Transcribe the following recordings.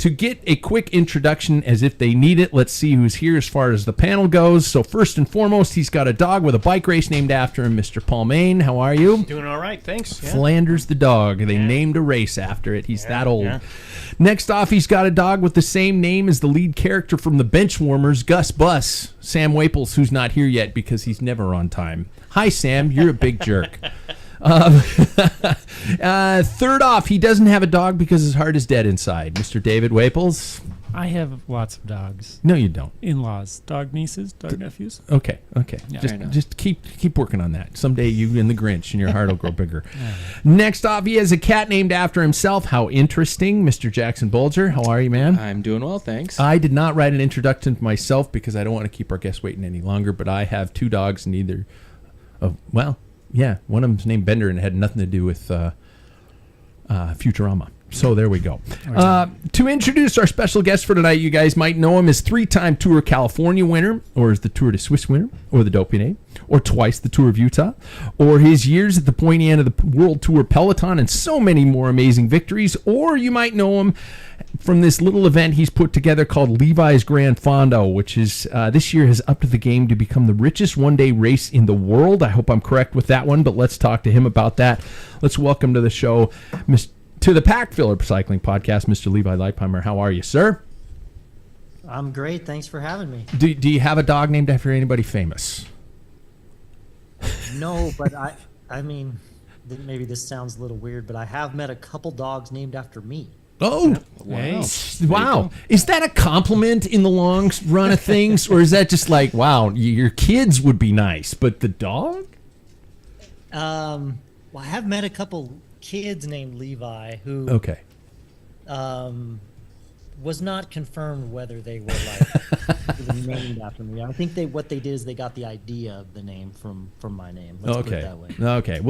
to get a quick introduction as if they need it, let's see who's here as far as the panel goes. So first and foremost, he's got a dog with a bike race named after him, Mr. Paul Main. How are you? Doing all right, thanks. Yeah. Flanders the dog. They named a race after it. He's that old. Yeah. Next off, he's got a dog with the same name as the lead character from the Benchwarmers, Gus Bus. Sam Waples, who's not here yet because he's never on time. Hi, Sam. You're a big jerk. Third off, he doesn't have a dog because his heart is dead inside. Mr. David Waples. I have lots of dogs. No, you don't. In-laws, dog nieces, dog nephews. Okay. Yeah, just keep working on that. Someday you and the Grinch and your heart will grow bigger. Next off, he has a cat named after himself. How interesting, Mr. Jackson Bolger. How are you, man? I'm doing well, thanks. I did not write an introduction to myself because I don't want to keep our guests waiting any longer. But I have two dogs, neither of one of them's named Bender and it had nothing to do with Futurama. So there we go. To introduce our special guest for tonight, you guys might know him as three-time Tour California winner, or as the Tour de Suisse winner, or the Dauphiné, or twice the Tour of Utah, or his years at the pointy end of the World Tour peloton, and so many more amazing victories. Or you might know him from this little event he's put together called Levi's Grand Fondo, which is this year has upped the game to become the richest one-day race in the world. I hope I'm correct with that one, but let's talk to him about that. Let's welcome to the show, to the Packfiller Cycling Podcast, Mr. Levi Leiphimer. How are you, sir? I'm great. Thanks for having me. Do you have a dog named after anybody famous? No, but I mean, maybe this sounds a little weird, but I have met a couple dogs named after me. Oh, wow. Is that a compliment in the long run of things? Or is that just like, wow, your kids would be nice, but the dog? Well, I have met a couple kids named Levi who was not confirmed whether they were named after me. I think what they did is they got the idea of the name from my name. Let's put it that way. Okay.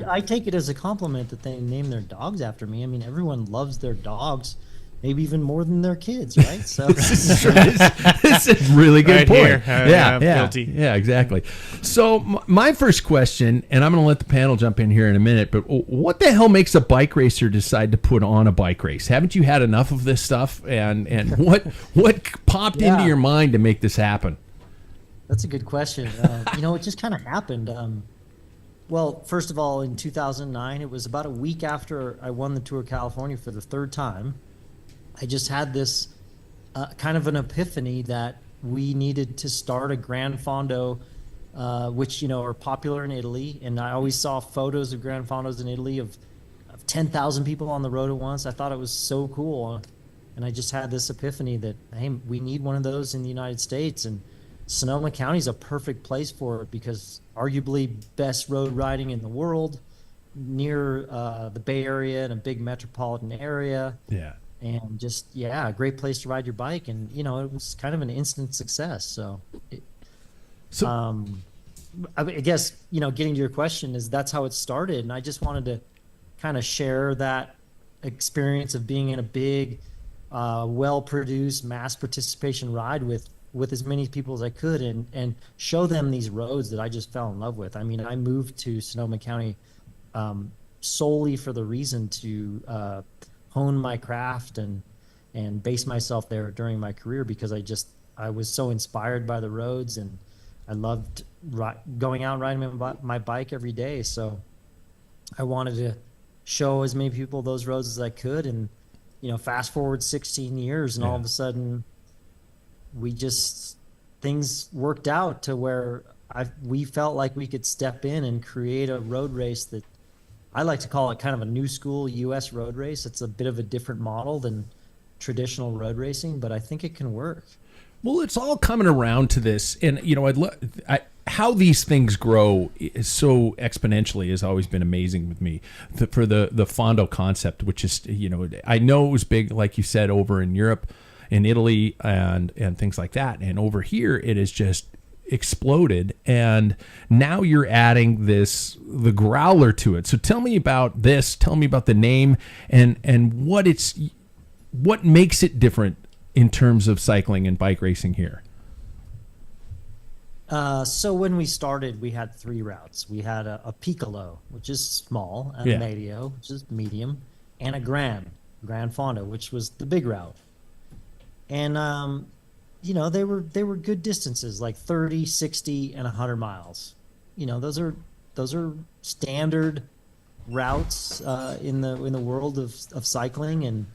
I take it as a compliment that they name their dogs after me. I mean, everyone loves their dogs, maybe even more than their kids, right? So this is a really good point. Guilty. Yeah, exactly. So my first question, and I'm going to let the panel jump in here in a minute, but what the hell makes a bike racer decide to put on a bike race? Haven't you had enough of this stuff? And what popped into your mind to make this happen? That's a good question. It just kind of happened. Well, first of all, in 2009, it was about a week after I won the Tour of California for the third time. I just had this kind of an epiphany that we needed to start a Grand Fondo, which, are popular in Italy. And I always saw photos of Grand Fondos in Italy of 10,000 people on the road at once. I thought it was so cool. And I just had this epiphany that, hey, we need one of those in the United States. And Sonoma County is a perfect place for it because arguably best road riding in the world, near the Bay Area and a big metropolitan area. Yeah. And just, a great place to ride your bike. And, it was kind of an instant success. So, I guess, getting to your question that's how it started. And I just wanted to kind of share that experience of being in a big, well-produced mass participation ride with as many people as I could and show them these roads that I just fell in love with. I mean, I moved to Sonoma County solely for the reason to hone my craft and base myself there during my career because I was so inspired by the roads and I loved going out and riding my bike every day. So I wanted to show as many people those roads as I could. And, fast forward 16 years and all of a sudden things worked out to where we felt like we could step in and create a road race that I like to call it kind of a new school U.S. road race. It's a bit of a different model than traditional road racing, but I think it can work. Well, it's all coming around to this, and how these things grow is so exponentially has always been amazing with me. For the Fondo concept, which is I know it was big, like you said, over in Europe, in Italy, and things like that, and over here it is just exploded, and now you're adding the growler to it. So tell me about this. Tell me about the name and what makes it different in terms of cycling and bike racing here. So when we started, we had three routes. We had a Piccolo, which is small, and a Medio, which is medium, and a Gran, Grand Fondo, which was the big route. And they were good distances, like 30, 60, and 100 miles. Those are standard routes in the world of cycling. And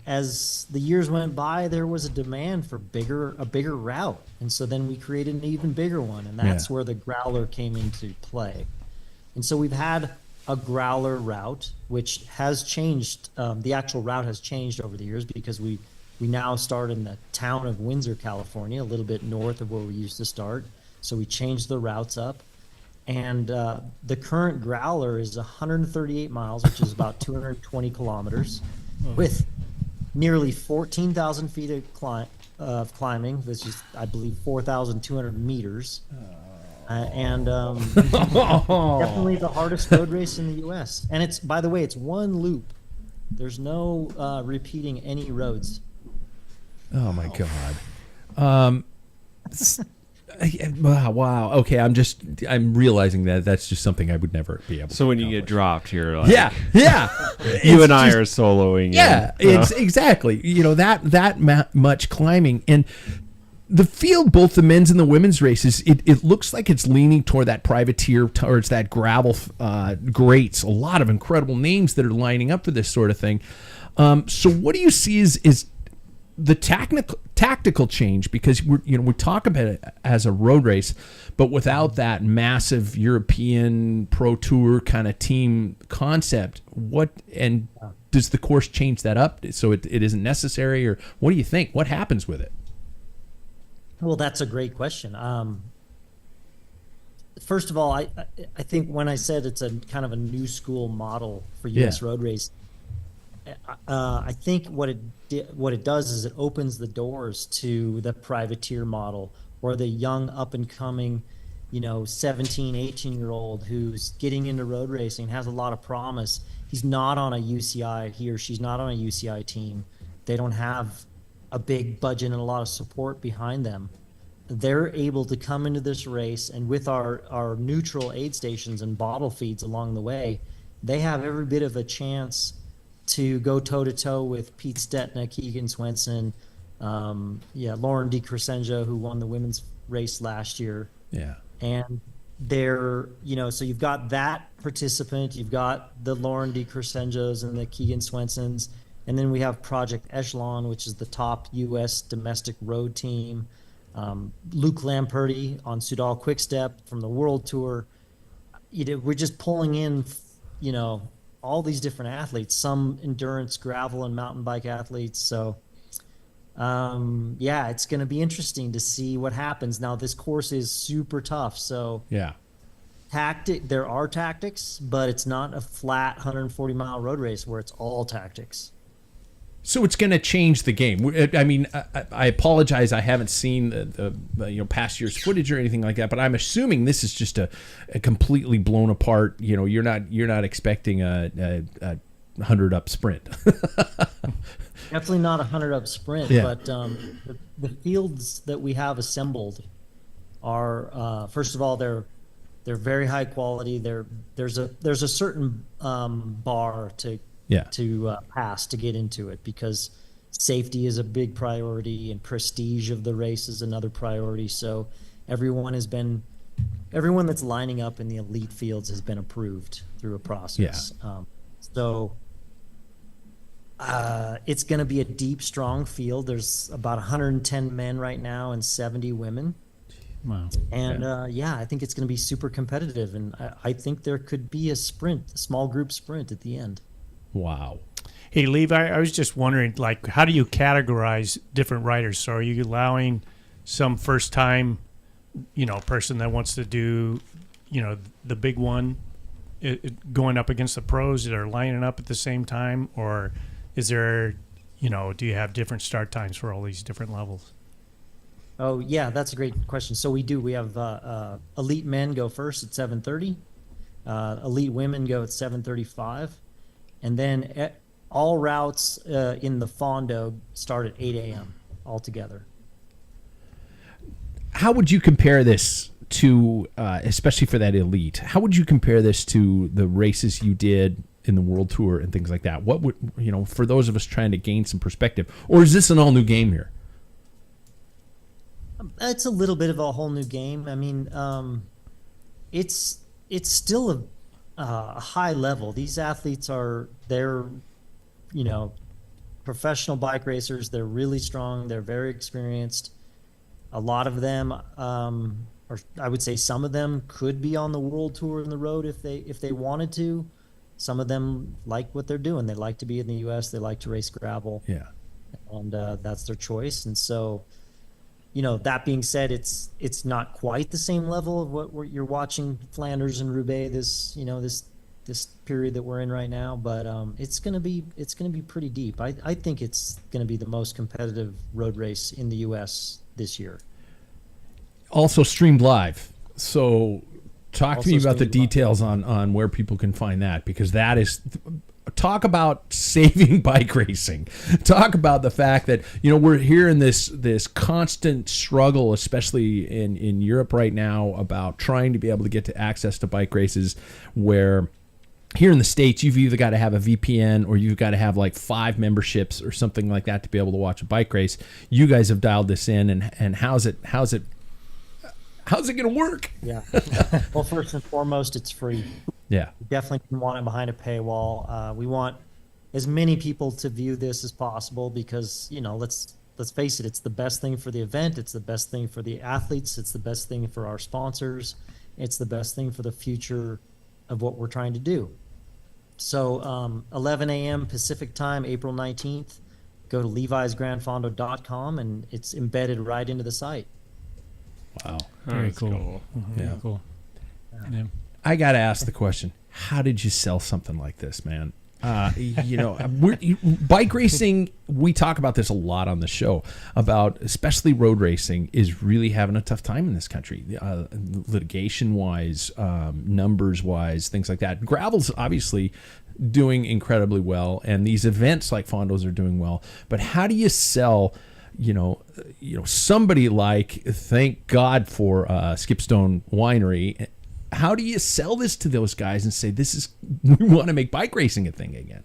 as the years went by, there was a demand for a bigger route, and so then we created an even bigger one, and that's where the growler came into play. And so we've had a growler route, which has changed. The actual route has changed over the years because we now start in the town of Windsor, California, a little bit north of where we used to start. So we changed the routes up. And the current growler is 138 miles, which is about 220 kilometers, with nearly 14,000 feet of climbing, which is, I believe, 4,200 meters. And definitely the hardest road race in the U.S. And it's, by the way, it's one loop. There's no repeating any roads. Oh my God. Wow. Okay. I'm realizing that's just something I would never be able to. So when you get dropped, you're like, yeah. you and I are soloing. Yeah, it's exactly, that much climbing. And the field, both the men's and the women's races, it looks like it's leaning toward that privateer, towards that gravel greats. A lot of incredible names that are lining up for this sort of thing. So what do you see is the tactical change? Because we talk about it as a road race, but without that massive European Pro Tour kind of team concept, does the course change that up so it isn't necessary, or what do you think? What happens with it? Well, that's a great question. First of all, I think when I said it's a kind of a new school model for U.S. road race, I think what it does is it opens the doors to the privateer model, or the young up and coming, 17, 18-year-old who's getting into road racing, has a lot of promise. He's not on a UCI, he or she's not on a UCI team. They don't have a big budget and a lot of support behind them. They're able to come into this race, and with our neutral aid stations and bottle feeds along the way, they have every bit of a chance to go toe-to-toe with Pete Stetina, Keegan Swenson, Lauren DiCrescenzo, who won the women's race last year. Yeah. And they're, so you've got that participant, you've got the Lauren DiCrescenzos and the Keegan Swensons, and then we have Project Echelon, which is the top U.S. domestic road team. Luke Lamperti on Soudal Quickstep from the World Tour. We're just pulling in, all these different athletes, some endurance, gravel, and mountain bike athletes. So, it's going to be interesting to see what happens. Now, this course is super tough. So, there are tactics, but it's not a flat 140-mile road race where it's all tactics. So it's going to change the game. I mean, I apologize. I haven't seen the past year's footage or anything like that, but I'm assuming this is just a completely blown apart. You're not expecting a 100-up sprint. Definitely not a 100-up sprint, but the fields that we have assembled are first of all they're very high quality. There's a certain bar to pass to get into it, because safety is a big priority and prestige of the race is another priority. So everyone that's lining up in the elite fields has been approved through a process. It's going to be a deep, strong field. There's about 110 men right now and 70 women. Wow. And I think it's going to be super competitive, and I think there could be a small group sprint at the end. Wow. Hey, Levi, I was just wondering, how do you categorize different riders? So are you allowing some first-time, person that wants to do, the big one, going up against the pros that are lining up at the same time? Or is there, do you have different start times for all these different levels? Oh, yeah, that's a great question. So we do. We have elite men go first at 7:30. Elite women go at 7:35. And then all routes in the Fondo start at 8 a.m. altogether. How would you compare this to, especially for that elite, how would you compare this to the races you did in the World Tour and things like that? What would, for those of us trying to gain some perspective, or is this an all new game here? It's a little bit of a whole new game. I mean, it's still a high level. These athletes they're professional bike racers. They're really strong. They're very experienced. A lot of them, or I would say some of them, could be on the World Tour in the road if they wanted to. Some of them like what they're doing. They like to be in the U.S. They like to race gravel. Yeah, and that's their choice. And so, that being said, it's not quite the same level of what you're watching Flanders and Roubaix this period that we're in right now. But it's gonna be pretty deep. I think it's gonna be the most competitive road race in the U.S. this year. Also streamed live. So talk to me about the streamed details on where people can find that, because that is, talk about saving bike racing. Talk about the fact that, we're here in this constant struggle, especially in Europe right now, about trying to be able to get to access to bike races, where here in the States, you've either got to have a VPN or you've got to have like 5 memberships or something like that to be able to watch a bike race. You guys have dialed this in, and how's it going to work? Yeah. Well, first and foremost, it's free. Yeah. We definitely didn't want it behind a paywall. We want as many people to view this as possible because, let's face it, it's the best thing for the event. It's the best thing for the athletes. It's the best thing for our sponsors. It's the best thing for the future of what we're trying to do. So 11 a.m. Pacific time, April 19th, go to levisgrandfondo.com, and it's embedded right into the site. Wow. Very That's cool. Yeah. Very cool. Yeah. I got to ask the question, how did you sell something like this, man? Bike racing, we talk about this a lot on the show, about especially road racing is really having a tough time in this country, litigation-wise, numbers-wise, things like that. Gravel's obviously doing incredibly well, and these events like Fondo's are doing well. But how do you sell, somebody like, thank God for Skipstone Winery, how do you sell this to those guys and say, we want to make bike racing a thing again?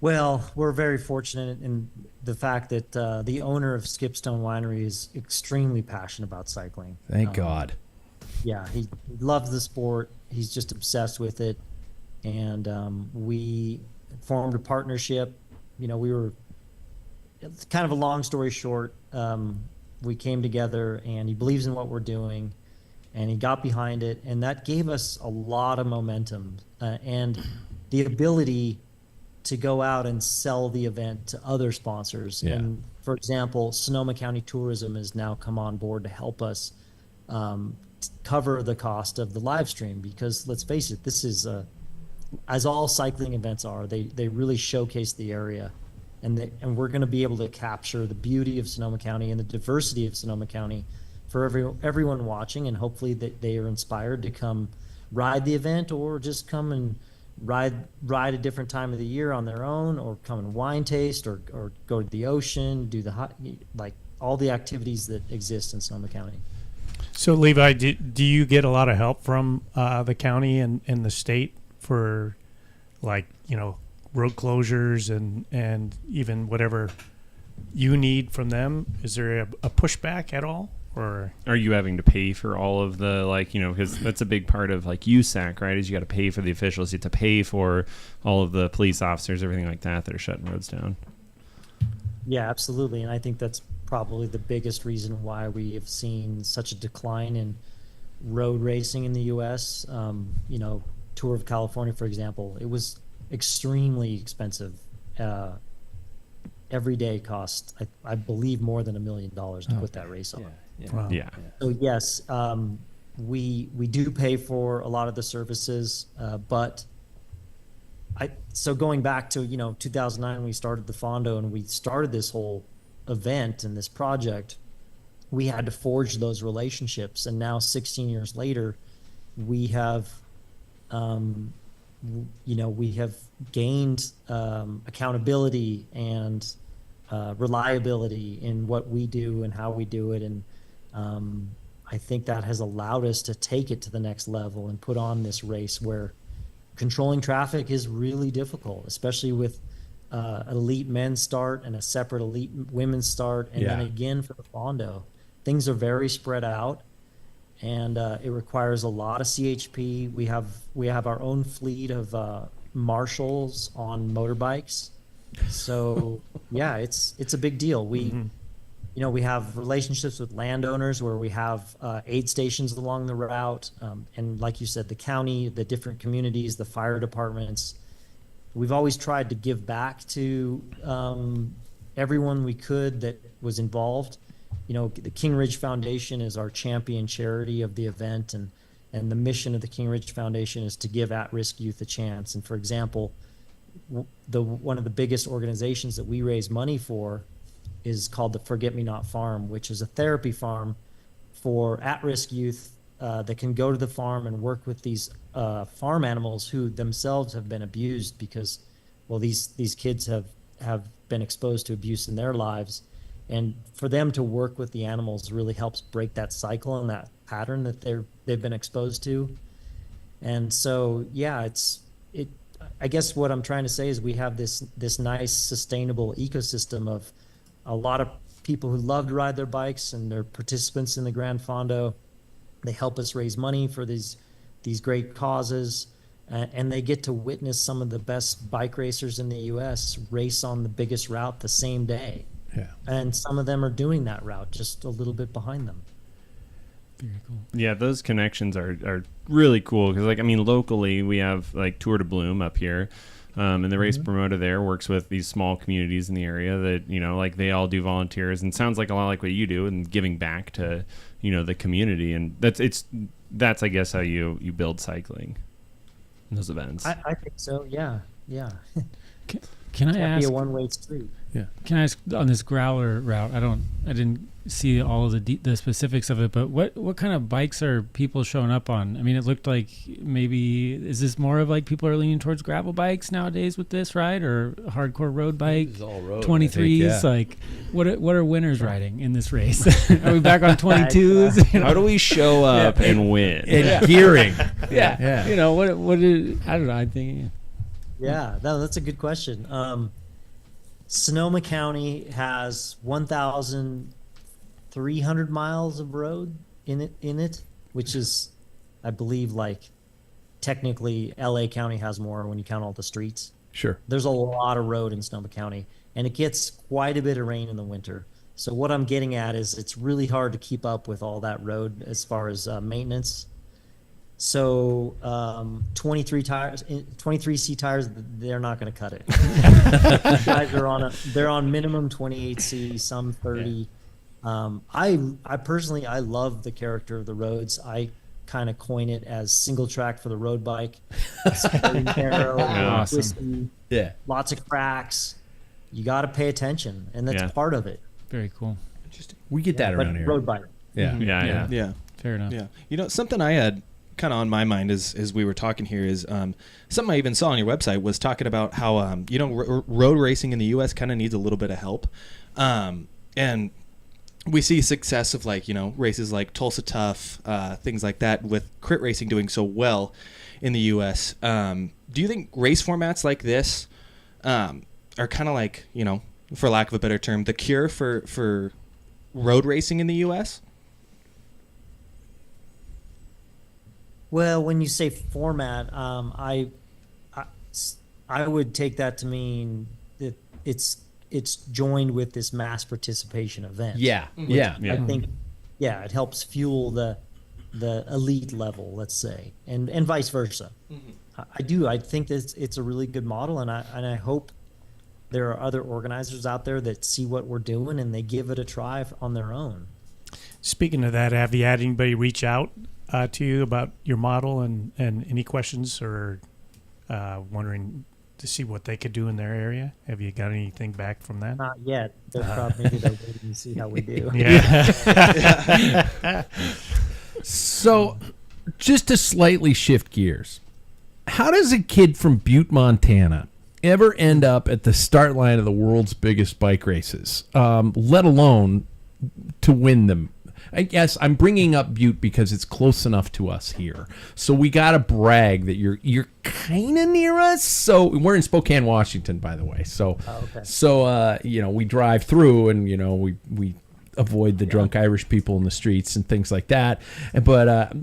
Well, we're very fortunate in the fact that the owner of Skipstone Winery is extremely passionate about cycling. Thank God. Yeah, he loves the sport. He's just obsessed with it. And we formed a partnership. We were, it's kind of a long story short. We came together, and he believes in what we're doing. And he got behind it, and that gave us a lot of momentum and the ability to go out and sell the event to other sponsors. Yeah. And for example, Sonoma County Tourism has now come on board to help us cover the cost of the live stream, because let's face it, this is as all cycling events are, they really showcase the area, and we're going to be able to capture the beauty of Sonoma County and the diversity of Sonoma County for everyone watching, and hopefully that they are inspired to come ride the event, or just come and ride a different time of the year on their own, or come and wine taste, or go to the ocean, do like all the activities that exist in Sonoma County. So Levi, do you get a lot of help from the county and the state for, like, road closures and even whatever you need from them? Is there a pushback at all? Or are you having to pay for all of the, because that's a big part of USAC, right? Is you got to pay for the officials, you have to pay for all of the police officers, everything like that are shutting roads down. Yeah, absolutely. And I think that's probably the biggest reason why we have seen such a decline in road racing in the U.S. Tour of California, for example, it was extremely expensive. Every day cost, I believe, more than $1 million to put that race on. Yeah. Wow. Yeah. So yes, we do pay for a lot of the services, but so going back to 2009 when we started the Fondo and we started this whole event and this project, we had to forge those relationships, and now 16 years later, we have we have gained accountability and reliability in what we do and how we do it, and I think that has allowed us to take it to the next level and put on this race where controlling traffic is really difficult, especially with elite men's start and a separate elite women's start, and then again for the Fondo. Things are very spread out, and it requires a lot of CHP. We have our own fleet of marshals on motorbikes, so yeah, it's a big deal. We we have relationships with landowners where we have aid stations along the route, and like you said, the county, the different communities, the fire departments. We've always tried to give back to everyone we could that was involved. The King Ridge Foundation is our champion charity of the event, and the mission of the King Ridge Foundation is to give at-risk youth a chance. And for example, one of the biggest organizations that we raise money for is called the Forget Me Not Farm, which is a therapy farm for at-risk youth that can go to the farm and work with these farm animals who themselves have been abused because, well, these kids have been exposed to abuse in their lives. And for them to work with the animals really helps break that cycle and that pattern that they've been exposed to. And so, yeah, I guess what I'm trying to say is we have this nice sustainable ecosystem of a lot of people who love to ride their bikes, and they're participants in the Grand Fondo. They help us raise money for these great causes, and they get to witness some of the best bike racers in the U.S. race on the biggest route the same day. Yeah. And some of them are doing that route just a little bit behind them. Very cool. Yeah, those connections are really cool because, locally we have Tour de Bloom up here, and the race promoter there works with these small communities in the area that they all do volunteers, and sounds like a lot like what you do and giving back to the community, and that's I guess how you build cycling in those events. I think so. Yeah. Can I ask? Be a one-way street. Yeah. Can I ask on this growler route? I didn't see all of the specifics of it, but what kind of bikes are people showing up on? I mean, it looked like maybe is this more of people are leaning towards gravel bikes nowadays with this ride, or hardcore road bike? It's all road. 23s. What are winners riding in this race? Are we back on 22s? How do we show up and win? And gearing. Yeah. What is, I don't know. I think. Yeah, that's a good question. Sonoma County has 1,300 miles of road in it, which is, I believe, technically LA County has more when you count all the streets. Sure. There's a lot of road in Sonoma County, and it gets quite a bit of rain in the winter. So what I'm getting at is it's really hard to keep up with all that road as far as maintenance. So 23C tires, they're not going to cut it. Guys they're on minimum 28C, some 30. I personally, I love the character of the roads. I kind of coin it as single track for the road bike. It's very narrow, Awesome. twisty, lots of cracks. You got to pay attention, and that's part of it. Very cool. We get that around here. Road bike. Yeah. Yeah. Fair enough. Yeah. Something I had kind of on my mind as we were talking here is something I even saw on your website was talking about how road racing in the U.S. kind of needs a little bit of help, and we see success of races like Tulsa Tough, things like that, with crit racing doing so well in the U.S. Do you think race formats like this are kind of for lack of a better term, the cure for road racing in the U.S.? Well, when you say format, I would take that to mean that it's joined with this mass participation event. Yeah. I think, it helps fuel the elite level, let's say, and vice versa. Mm-hmm. I think that it's a really good model, and I hope there are other organizers out there that see what we're doing and they give it a try on their own. Speaking of that, have you had anybody reach out to you about your model and any questions or wondering to see what they could do in their area? Have you got anything back from that? Not yet. They're probably waiting to see how we do. Yeah. So, just to slightly shift gears, how does a kid from Butte, Montana, ever end up at the start line of the world's biggest bike races, let alone to win them? I guess I'm bringing up Butte because it's close enough to us here. So we got to brag that you're kind of near us. So we're in Spokane, Washington, by the way. So, we drive through and, we avoid the drunk Irish people in the streets and things like that. But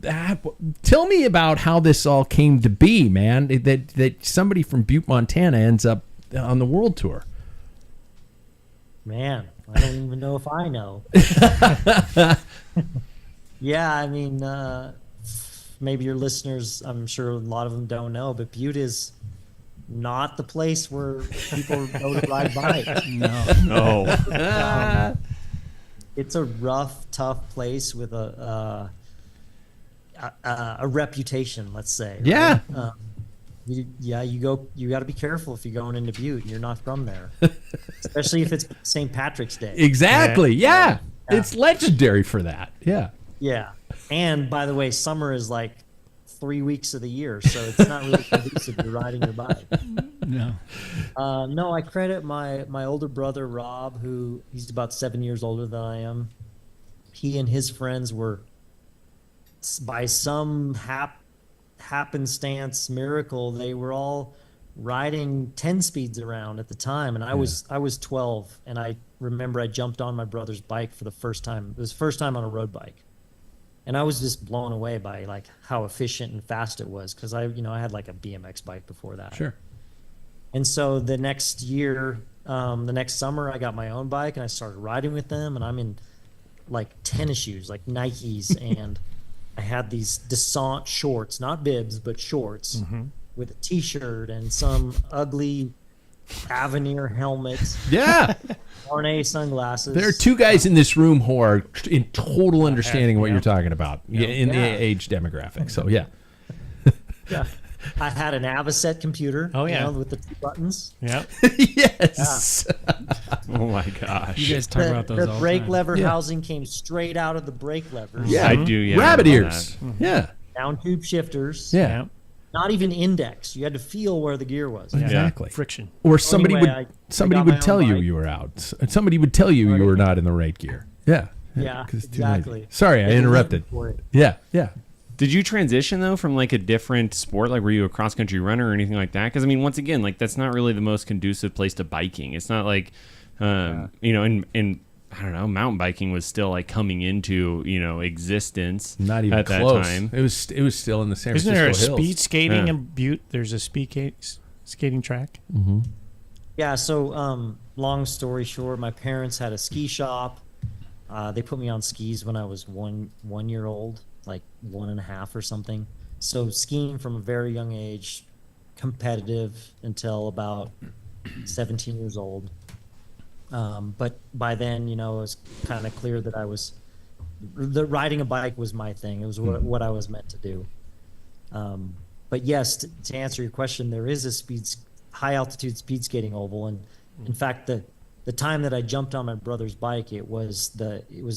tell me about how this all came to be, man, that somebody from Butte, Montana ends up on the world tour. Man, I don't even know if I know. Yeah, I mean, maybe your listeners, I'm sure a lot of them don't know, but Butte is not the place where people go to ride bikes. No. It's a rough, tough place with a reputation, let's say. Yeah. Right? You got to be careful if you're going into Butte and you're not from there, especially if it's St. Patrick's Day. Exactly. Yeah. It's legendary for that. Yeah. Yeah. And by the way, summer is like 3 weeks of the year, so it's not really conducive to riding your bike. No. No, I credit my older brother, Rob, who he's about 7 years older than I am. He and his friends were, by some happenstance miracle, they were all riding 10 speeds around at the time, and I was 12, and I remember I jumped on my brother's bike for the first time. It was the first time on a road bike, and I was just blown away by like how efficient and fast it was, because I had like a BMX bike before that. Sure. And so the next year, the next summer, I got my own bike and I started riding with them, and I'm in like tennis shoes, like Nikes, and I had these Descent shorts, not bibs, but shorts, with a T-shirt and some ugly Avenir helmet. Yeah. Arne sunglasses. There are two guys in this room who are in total understanding of what you're talking about in the age demographic. So, yeah. Yeah. I had an Avocet computer. Oh, yeah. With the two buttons. Yeah. Yes. Oh my gosh. You guys talk about those The all the brake time. lever housing came straight out of the brake levers. Yeah. I do. Yeah. Rabbit I know ears. that. Yeah. Down tube shifters. Yeah. Not even index. You had to feel where the gear was. Exactly. Friction. Or somebody Anyway, would I got my own tell you bike. you were out. Somebody would tell you you were not in the right gear. Yeah. Yeah, 'Cause it's too noisy. exactly. Sorry, I They interrupted. live for it. Yeah. Yeah. Did you transition though from like a different sport? Like were you a cross country runner or anything like that? Because I mean, once again, like that's not really the most conducive place to biking. It's not like, and I don't know, mountain biking was still like coming into existence. Not even at close. that time. It was still in the San Isn't Francisco there a hills. speed skating Yeah. in Butte? There's a skating track. Yeah, so long story short, my parents had a ski shop. They put me on skis when I was one year old, like 1.5 or something. So skiing from a very young age, competitive until about 17 years old. But by then, it was kind of clear that riding a bike was my thing. It was what I was meant to do. But yes, to answer your question, there is a high altitude speed skating oval, and in fact, the time that I jumped on my brother's bike, it was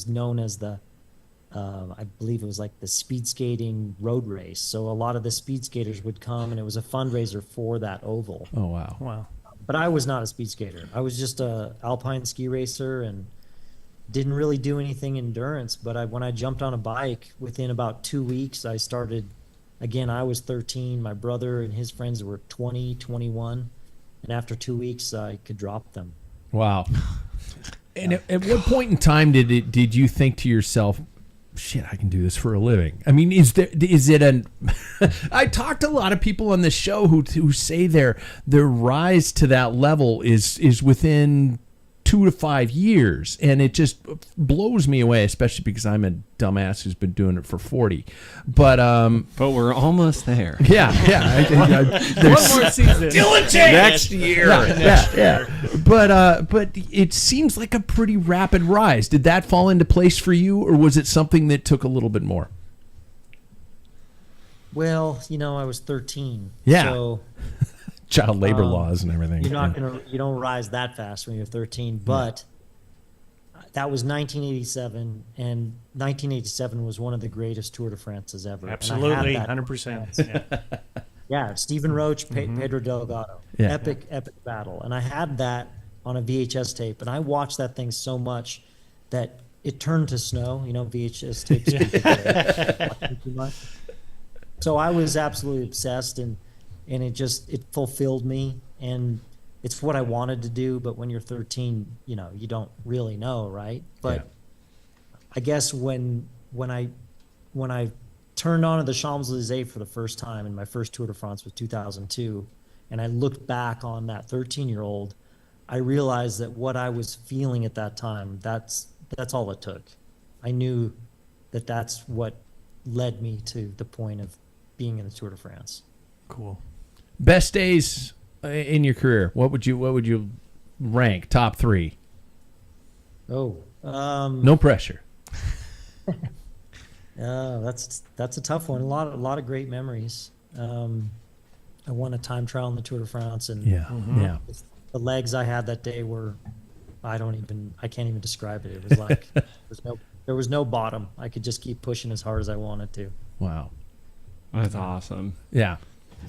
known as I believe it was like the speed skating road race. So a lot of the speed skaters would come, and it was a fundraiser for that oval. Oh, wow. Wow. But I was not a speed skater. I was just a alpine ski racer and didn't really do anything endurance. But when I jumped on a bike, within about 2 weeks, I started. Again, I was 13. My brother and his friends were 20, 21. And after 2 weeks, I could drop them. Wow. And at what point in time did you think to yourself, shit, I can do this for a living? I mean, I talked to a lot of people on this show who say their rise to that level is within 2 to 5 years, and it just blows me away, especially because I'm a dumbass who's been doing it for 40. But we're almost there. yeah. There's One more season. Next year. yeah. But it seems like a pretty rapid rise. Did that fall into place for you, or was it something that took a little bit more? Well, I was 13. Yeah. So Child labor laws and everything. you don't rise that fast when you're 13. But that was 1987, and 1987 was one of the greatest Tour de France's ever. And I Absolutely, had that 100%. Yeah. Yeah, Stephen Roach, Pedro Delgado. Yeah. Epic battle. And I had that on a VHS tape, and I watched that thing so much that it turned to snow. VHS tapes. Too much. So I was absolutely obsessed, and it fulfilled me, and it's what I wanted to do. But when you're 13, you don't really know, right? But I guess when I turned onto the Champs-Élysées for the first time, and my first Tour de France was 2002, and I looked back on that 13-year-old, I realized that what I was feeling at that time, that's all it took. I knew that that's what led me to the point of being in the Tour de France. Cool. Best days in your career. What would you rank top 3? No pressure. That's a tough one. A lot of great memories. I won a time trial in the Tour de France, and the legs I had that day were, I can't even describe it. It was like there was no bottom. I could just keep pushing as hard as I wanted to. Wow, that's awesome. Yeah.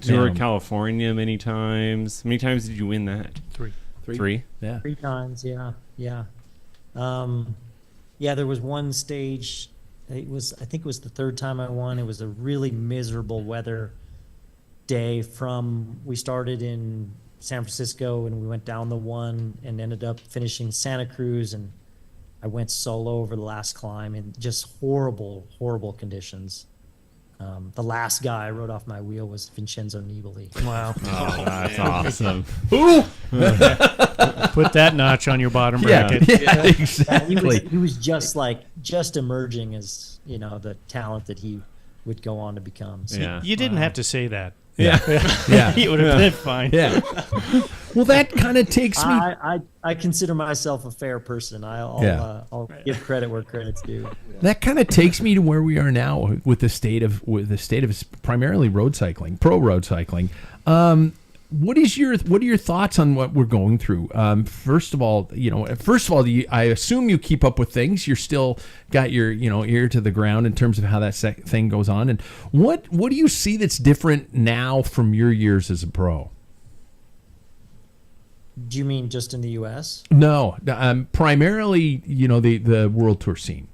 Tour of California many times. How many times did you win that? 3. 3? Yeah. 3 times. Yeah. There was one stage. I think it was the 3rd time I won. It was a really miserable weather day. We started in San Francisco and we went down the one and ended up finishing Santa Cruz, and I went solo over the last climb in just horrible conditions. The last guy I rode off my wheel was Vincenzo Nibali. Wow. Oh, that's awesome. Put that notch on your bottom bracket. Yeah, exactly. He was just emerging as, the talent that he would go on to become. So You didn't have to say that. Yeah. Yeah. It would have been fine. Yeah. Well, that kind of takes me. I consider myself a fair person. I'll give credit where credit's due. That kind of takes me to where we are now with the state of primarily road cycling, pro road cycling. What are your thoughts on what we're going through? First of all, I assume you keep up with things. You're still got your ear to the ground in terms of how that thing goes on. And what do you see that's different now from your years as a pro? Do you mean just in the U.S.? No, primarily the World Tour scene.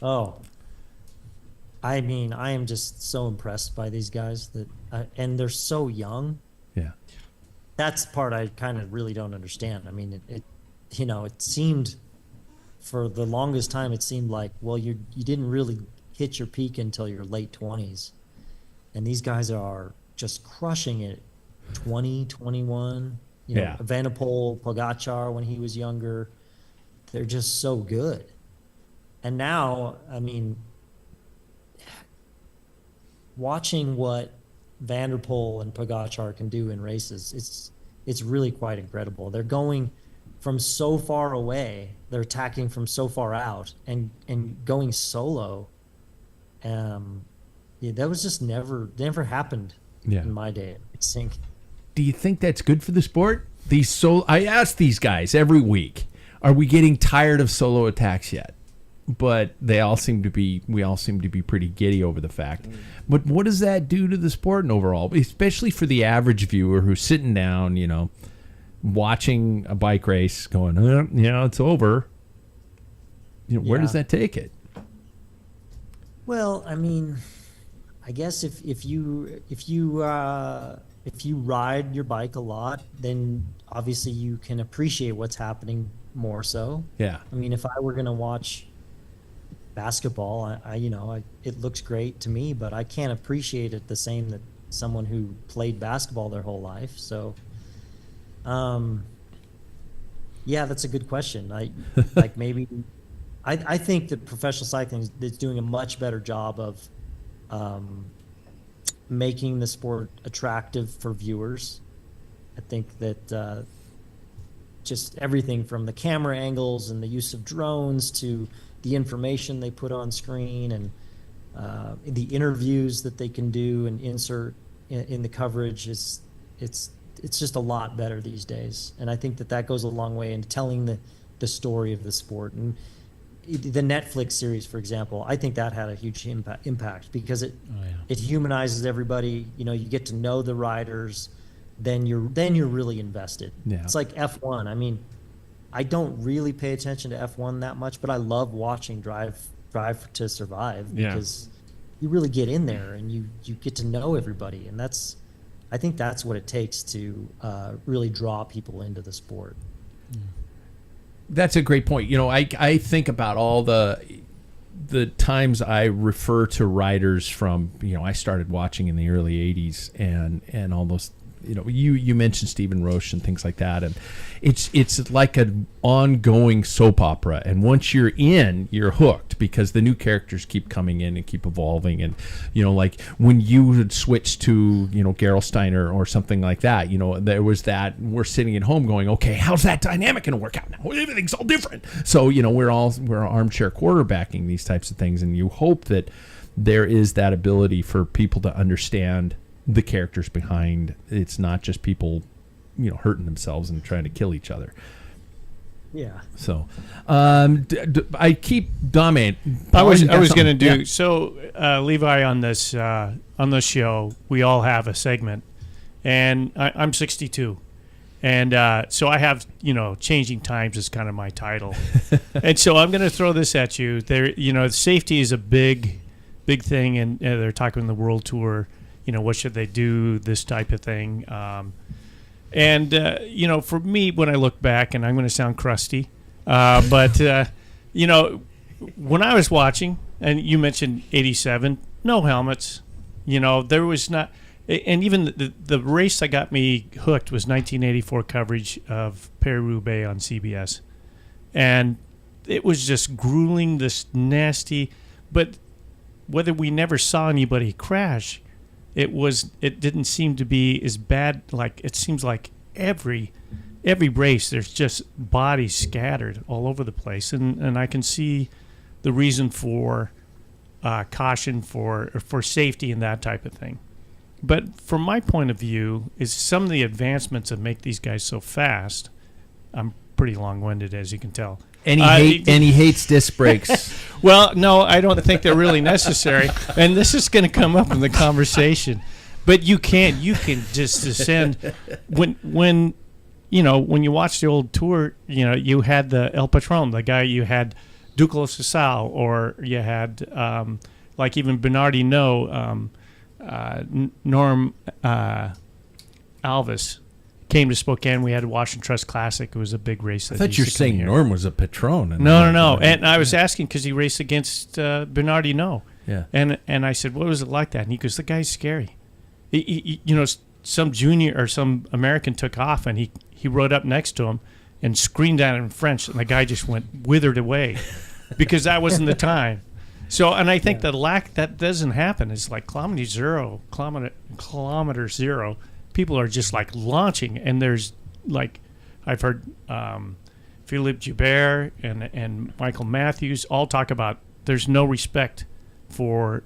Oh, I mean, I am just so impressed by these guys and they're so young. Yeah, that's the part I kind of really don't understand. I mean, it seemed for the longest time it seemed like, well, you didn't really hit your peak until your late 20s, and these guys are just crushing it. 20, 21. Evenepoel, Pogacar when he was younger, they're just so good. And now, I mean, watching what Van der Poel and Pogacar can do in races, it's really quite incredible. They're going from so far away, they're attacking from so far out, and going solo. That was just never happened in my day, I think. Do you think that's good for the sport? I ask these guys every week, are we getting tired of solo attacks yet? But we all seem to be pretty giddy over the fact. But what does that do to the sport and overall, especially for the average viewer who's sitting down, watching a bike race going, it's over. Where does that take it? Well, I mean, I guess if you ride your bike a lot, then obviously you can appreciate what's happening more so. Yeah. I mean, if I were going to watch basketball, it looks great to me, but I can't appreciate it the same that someone who played basketball their whole life. So, that's a good question. I think that professional cycling is doing a much better job of making the sport attractive for viewers. I think that just everything from the camera angles and the use of drones to the information they put on screen and the interviews that they can do and insert in the coverage it's just a lot better these days. And I think that goes a long way in telling the story of the sport. And the Netflix series, for example, I think that had a huge impact because it humanizes everybody. You get to know the riders, then you're really invested. Yeah. It's like F1. I mean, I don't really pay attention to F1 that much, but I love watching Drive to Survive because you really get in there and you get to know everybody, and I think that's what it takes to really draw people into the sport. That's a great point. I think about all the times I refer to riders from, I started watching in the early 80s and all those, you mentioned Stephen Roche and things like that. And it's like an ongoing soap opera. And once you're in, you're hooked because the new characters keep coming in and keep evolving. And, like when you would switch to, Gerolsteiner or something like that, there was that we're sitting at home going, okay, how's that dynamic going to work out now? Everything's all different. So, we're armchair quarterbacking these types of things. And you hope that there is that ability for people to understand the characters behind. It's not just people, hurting themselves and trying to kill each other. Yeah. So, I keep dominating. I was going to do so. Levi, on this show, we all have a segment, and I'm 62, and so I have changing times is kind of my title, and so I'm going to throw this at you. There, safety is a big thing, and they're talking in the World Tour. What should they do? This type of thing. And for me, when I look back, and I'm going to sound crusty, but when I was watching, and you mentioned 87, no helmets. There was not, and even the race that got me hooked was 1984 coverage of Paris-Roubaix on CBS, and it was just grueling, this nasty. But whether we never saw anybody crash, it didn't seem to be as bad. Like it seems like every race there's just bodies scattered all over the place, and I can see the reason for caution for safety and that type of thing. But from my point of view, is some of the advancements that make these guys so fast. I'm pretty long-winded, as you can tell. And he hates disc brakes. Well, no, I don't think they're really necessary. And this is going to come up in the conversation. But you can just descend. When you watch the old tour, you had the El Patron, the guy, you had Duclos Sassal, or you had, like even Bernardi Norm Alvis came to Spokane. We had a Washington Trust Classic. It was a big race. I thought you were saying Norm was a Patron. No. And I was asking because he raced against Bernardi No. Yeah. And I said, what was it like that? And he goes, the guy's scary. He some junior or some American took off, and he rode up next to him and screamed at him in French, and the guy just went withered away because that wasn't the time. So, and I think that doesn't happen. It's like kilometer zero. People are just like launching, and there's like I've heard Philippe Joubert and Michael Matthews all talk about there's no respect for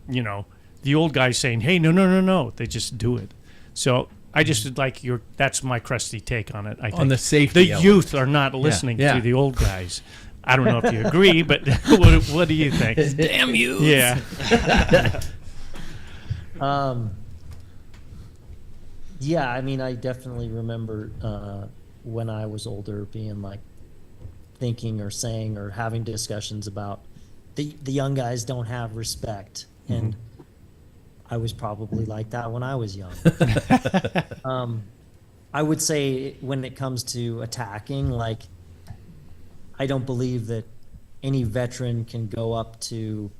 the old guys saying, hey, no, they just do it. So I just would like that's my crusty take on it. I think on the safety the youth are not listening to the old guys. I don't know if you agree, but what do you think? Damn you. Yeah. Yeah, I mean, I definitely remember when I was older being like thinking or saying or having discussions about the young guys don't have respect. And I was probably like that when I was young. I would say when it comes to attacking, like, I don't believe that any veteran can go up to,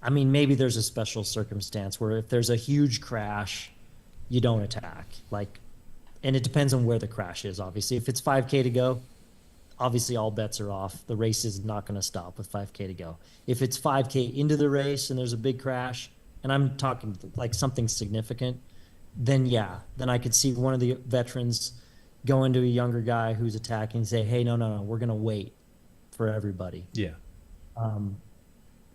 I mean, maybe there's a special circumstance where if there's a huge crash, you don't attack. Like, and it depends on where the crash is, obviously. If it's 5K to go, obviously all bets are off. The race is not going to stop with 5K to go. If it's 5K into the race and there's a big crash, and I'm talking like something significant, then I could see one of the veterans go into a younger guy who's attacking and say, hey, no, we're going to wait for everybody. Yeah.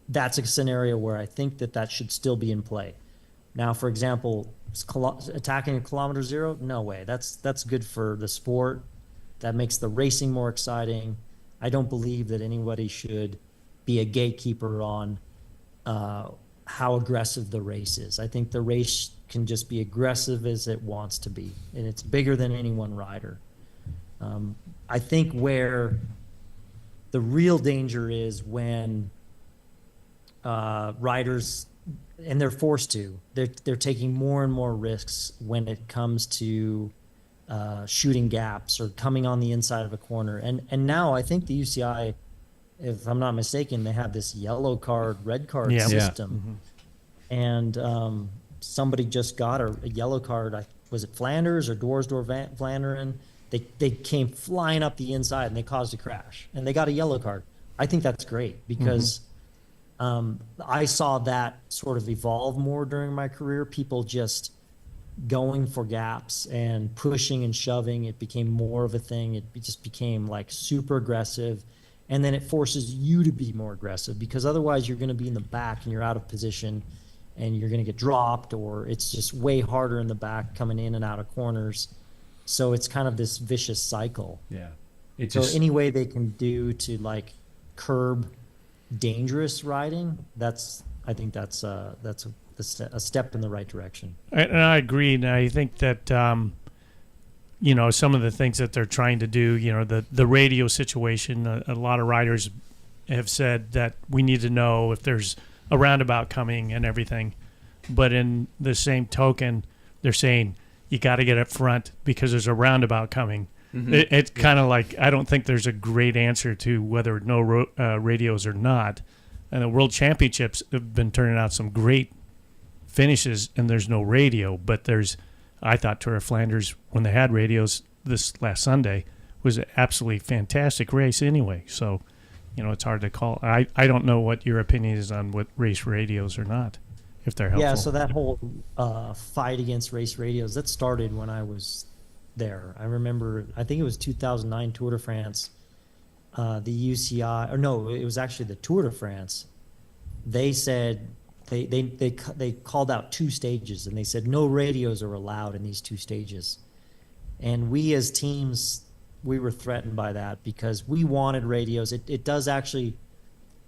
That's a scenario where I think that should still be in play. Now, for example, attacking a kilometer zero, no way. That's good for the sport. That makes the racing more exciting. I don't believe that anybody should be a gatekeeper on how aggressive the race is. I think the race can just be aggressive as it wants to be, and it's bigger than any one rider. I think where the real danger is when riders, and they're forced to, they're taking more and more risks when it comes to shooting gaps or coming on the inside of a corner. And now I think the UCI, if I'm not mistaken, they have this yellow card, red card system. And somebody just got a yellow card. Was it Flanders or Vlaanderen? They came flying up the inside and they caused a crash. And they got a yellow card. I think that's great because I saw that sort of evolve more during my career. People just going for gaps and pushing and shoving. It became more of a thing. It just became like super aggressive. And then it forces you to be more aggressive because otherwise you're going to be in the back and you're out of position and you're going to get dropped, or it's just way harder in the back coming in and out of corners. So it's kind of this vicious cycle. Yeah. So any way they can do to like curb dangerous riding, I think that's a step in the right direction. And I agree. And I think that, some of the things that they're trying to do, the radio situation, a lot of riders have said that we need to know if there's a roundabout coming and everything. But in the same token, they're saying you got to get up front because there's a roundabout coming. It's kind of like, I don't think there's a great answer to whether no radios or not. And the World Championships have been turning out some great finishes, and there's no radio. But I thought Tour of Flanders, when they had radios this last Sunday, was an absolutely fantastic race anyway. So, it's hard to call. I don't know what your opinion is on what race radios or not, if they're helpful. Yeah, so that whole fight against race radios, that started when I was there. I remember, I think it was 2009 Tour de France, the UCI, or no, it was actually the Tour de France. They said they called out 2 stages, and they said no radios are allowed in these 2 stages. And we as teams, we were threatened by that because we wanted radios. It does actually,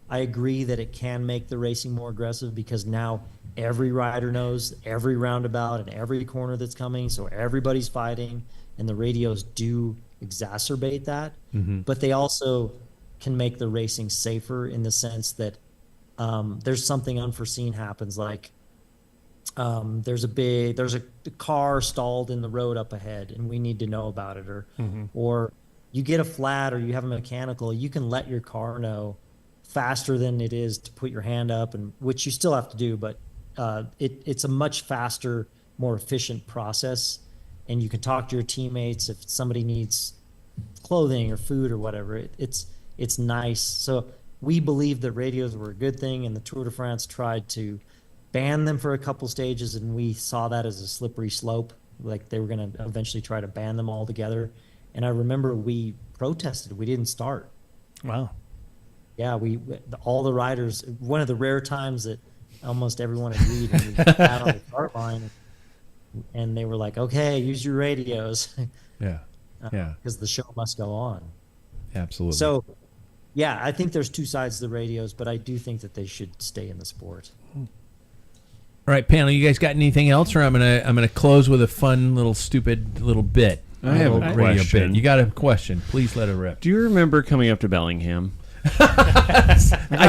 I agree that it can make the racing more aggressive because now every rider knows every roundabout and every corner that's coming, so everybody's fighting, and the radios do exacerbate that. But they also can make the racing safer in the sense that there's something unforeseen happens, like there's a car stalled in the road up ahead and we need to know about it, or you get a flat or you have a mechanical, you can let your car know faster than it is to put your hand up, and which you still have to do, but it's a much faster, more efficient process, and you can talk to your teammates if somebody needs clothing or food or whatever. It's nice. So we believe that radios were a good thing, and the Tour de France tried to ban them for a couple stages, and we saw that as a slippery slope, like they were going to eventually try to ban them altogether. And I remember we protested. We didn't start. Wow. Yeah, all the riders, one of the rare times that almost everyone agreed, and we got on the start line, and they were like, okay, use your radios. Yeah. Because the show must go on. Absolutely. So, yeah, I think there's 2 sides to the radios, but I do think that they should stay in the sport. All right, panel, you guys got anything else, or I'm gonna close with a fun little stupid little bit. I have a question. Bit. You got a question? Please let it rip. Do you remember coming up to Bellingham? I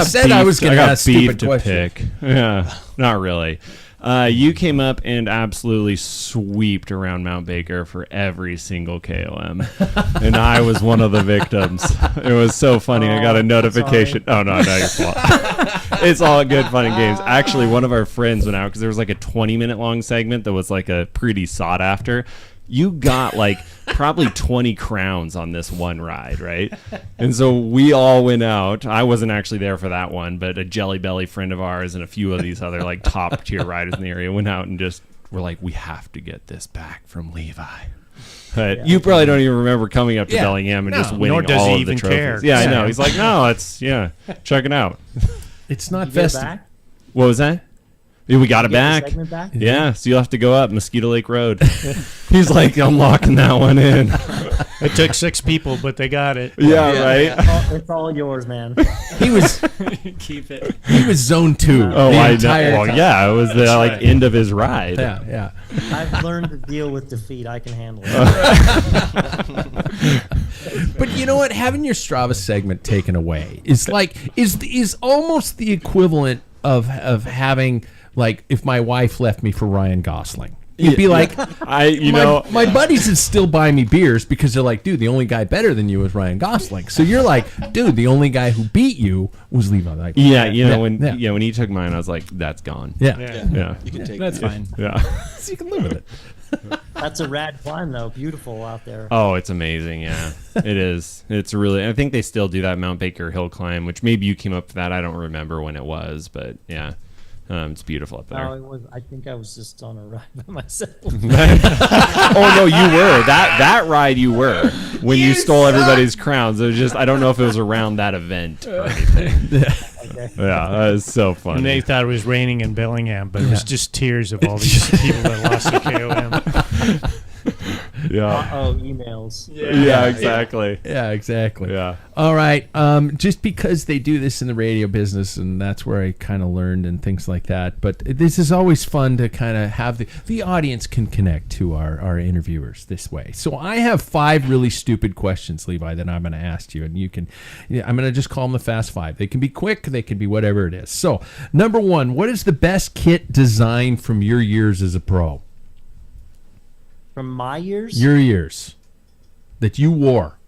said I was going to ask beef stupid to question. pick. Yeah, not really. You came up and absolutely sweeped around Mount Baker for every single KOM, and I was one of the victims. It was so funny. I got a notification. Oh no, your fault. It's all good fun and games. Actually, one of our friends went out because there was like a 20-minute long segment that was like a pretty sought after. You got like probably 20 crowns on this one ride, right? And so we all went out. I wasn't actually there for that one, but a Jelly Belly friend of ours and a few of these other like top tier riders in the area went out and just were like, we have to get this back from Levi. But you probably don't even remember coming up to Bellingham and just winning Nor does all he of the even trophies. care. Yeah, I know. He's like, no, check it out. It's not You get it festive. back? What was that? Yeah, we got it Get the back. segment back? Yeah, so you'll have to go up Mosquito Lake Road. He's like, I'm locking that one in. It took 6 people, but they got it. Yeah, right. It's all yours, man. He was Keep it. he was zone 2. Oh, the I know. entire Well, time. yeah, it was the end of his ride. Yeah. I've learned to deal with defeat. I can handle it. But you know what? Having your Strava segment taken away is almost the equivalent of having, like, if my wife left me for Ryan Gosling. You'd be like, my buddies would still buy me beers because they're like, dude, the only guy better than you is Ryan Gosling. So you're like, dude, the only guy who beat you was Levi. Like, when he took mine, I was like, that's gone. yeah. Yeah. You can take That's that. fine. Yeah. So you can live with it. That's a rad climb, though. Beautiful out there. Oh, it's amazing. Yeah, it is. It's really. I think they still do that Mount Baker Hill climb, which maybe you came up with that. I don't remember when it was, but yeah, it's beautiful up there. No, it was. I think I was just on a ride by myself. Oh no, you were that ride. You were when you stole everybody's crowns. It was just I don't know if it was around that event or anything. Okay. Yeah, that was so funny. And they thought it was raining in Bellingham, but it was just tears of all these people that lost their KOM. Yeah. Emails. Yeah, exactly. Yeah, exactly. Yeah. All right. Just because they do this in the radio business, and that's where I kind of learned and things like that. But this is always fun to kind of have the audience can connect to our interviewers this way. So I have 5 really stupid questions, Levi, that I'm going to ask you, and you can. I'm going to just call them the Fast 5. They can be quick. They can be whatever it is. So number 1, what is the best kit design from your years as a pro? From my years? Your years that you wore.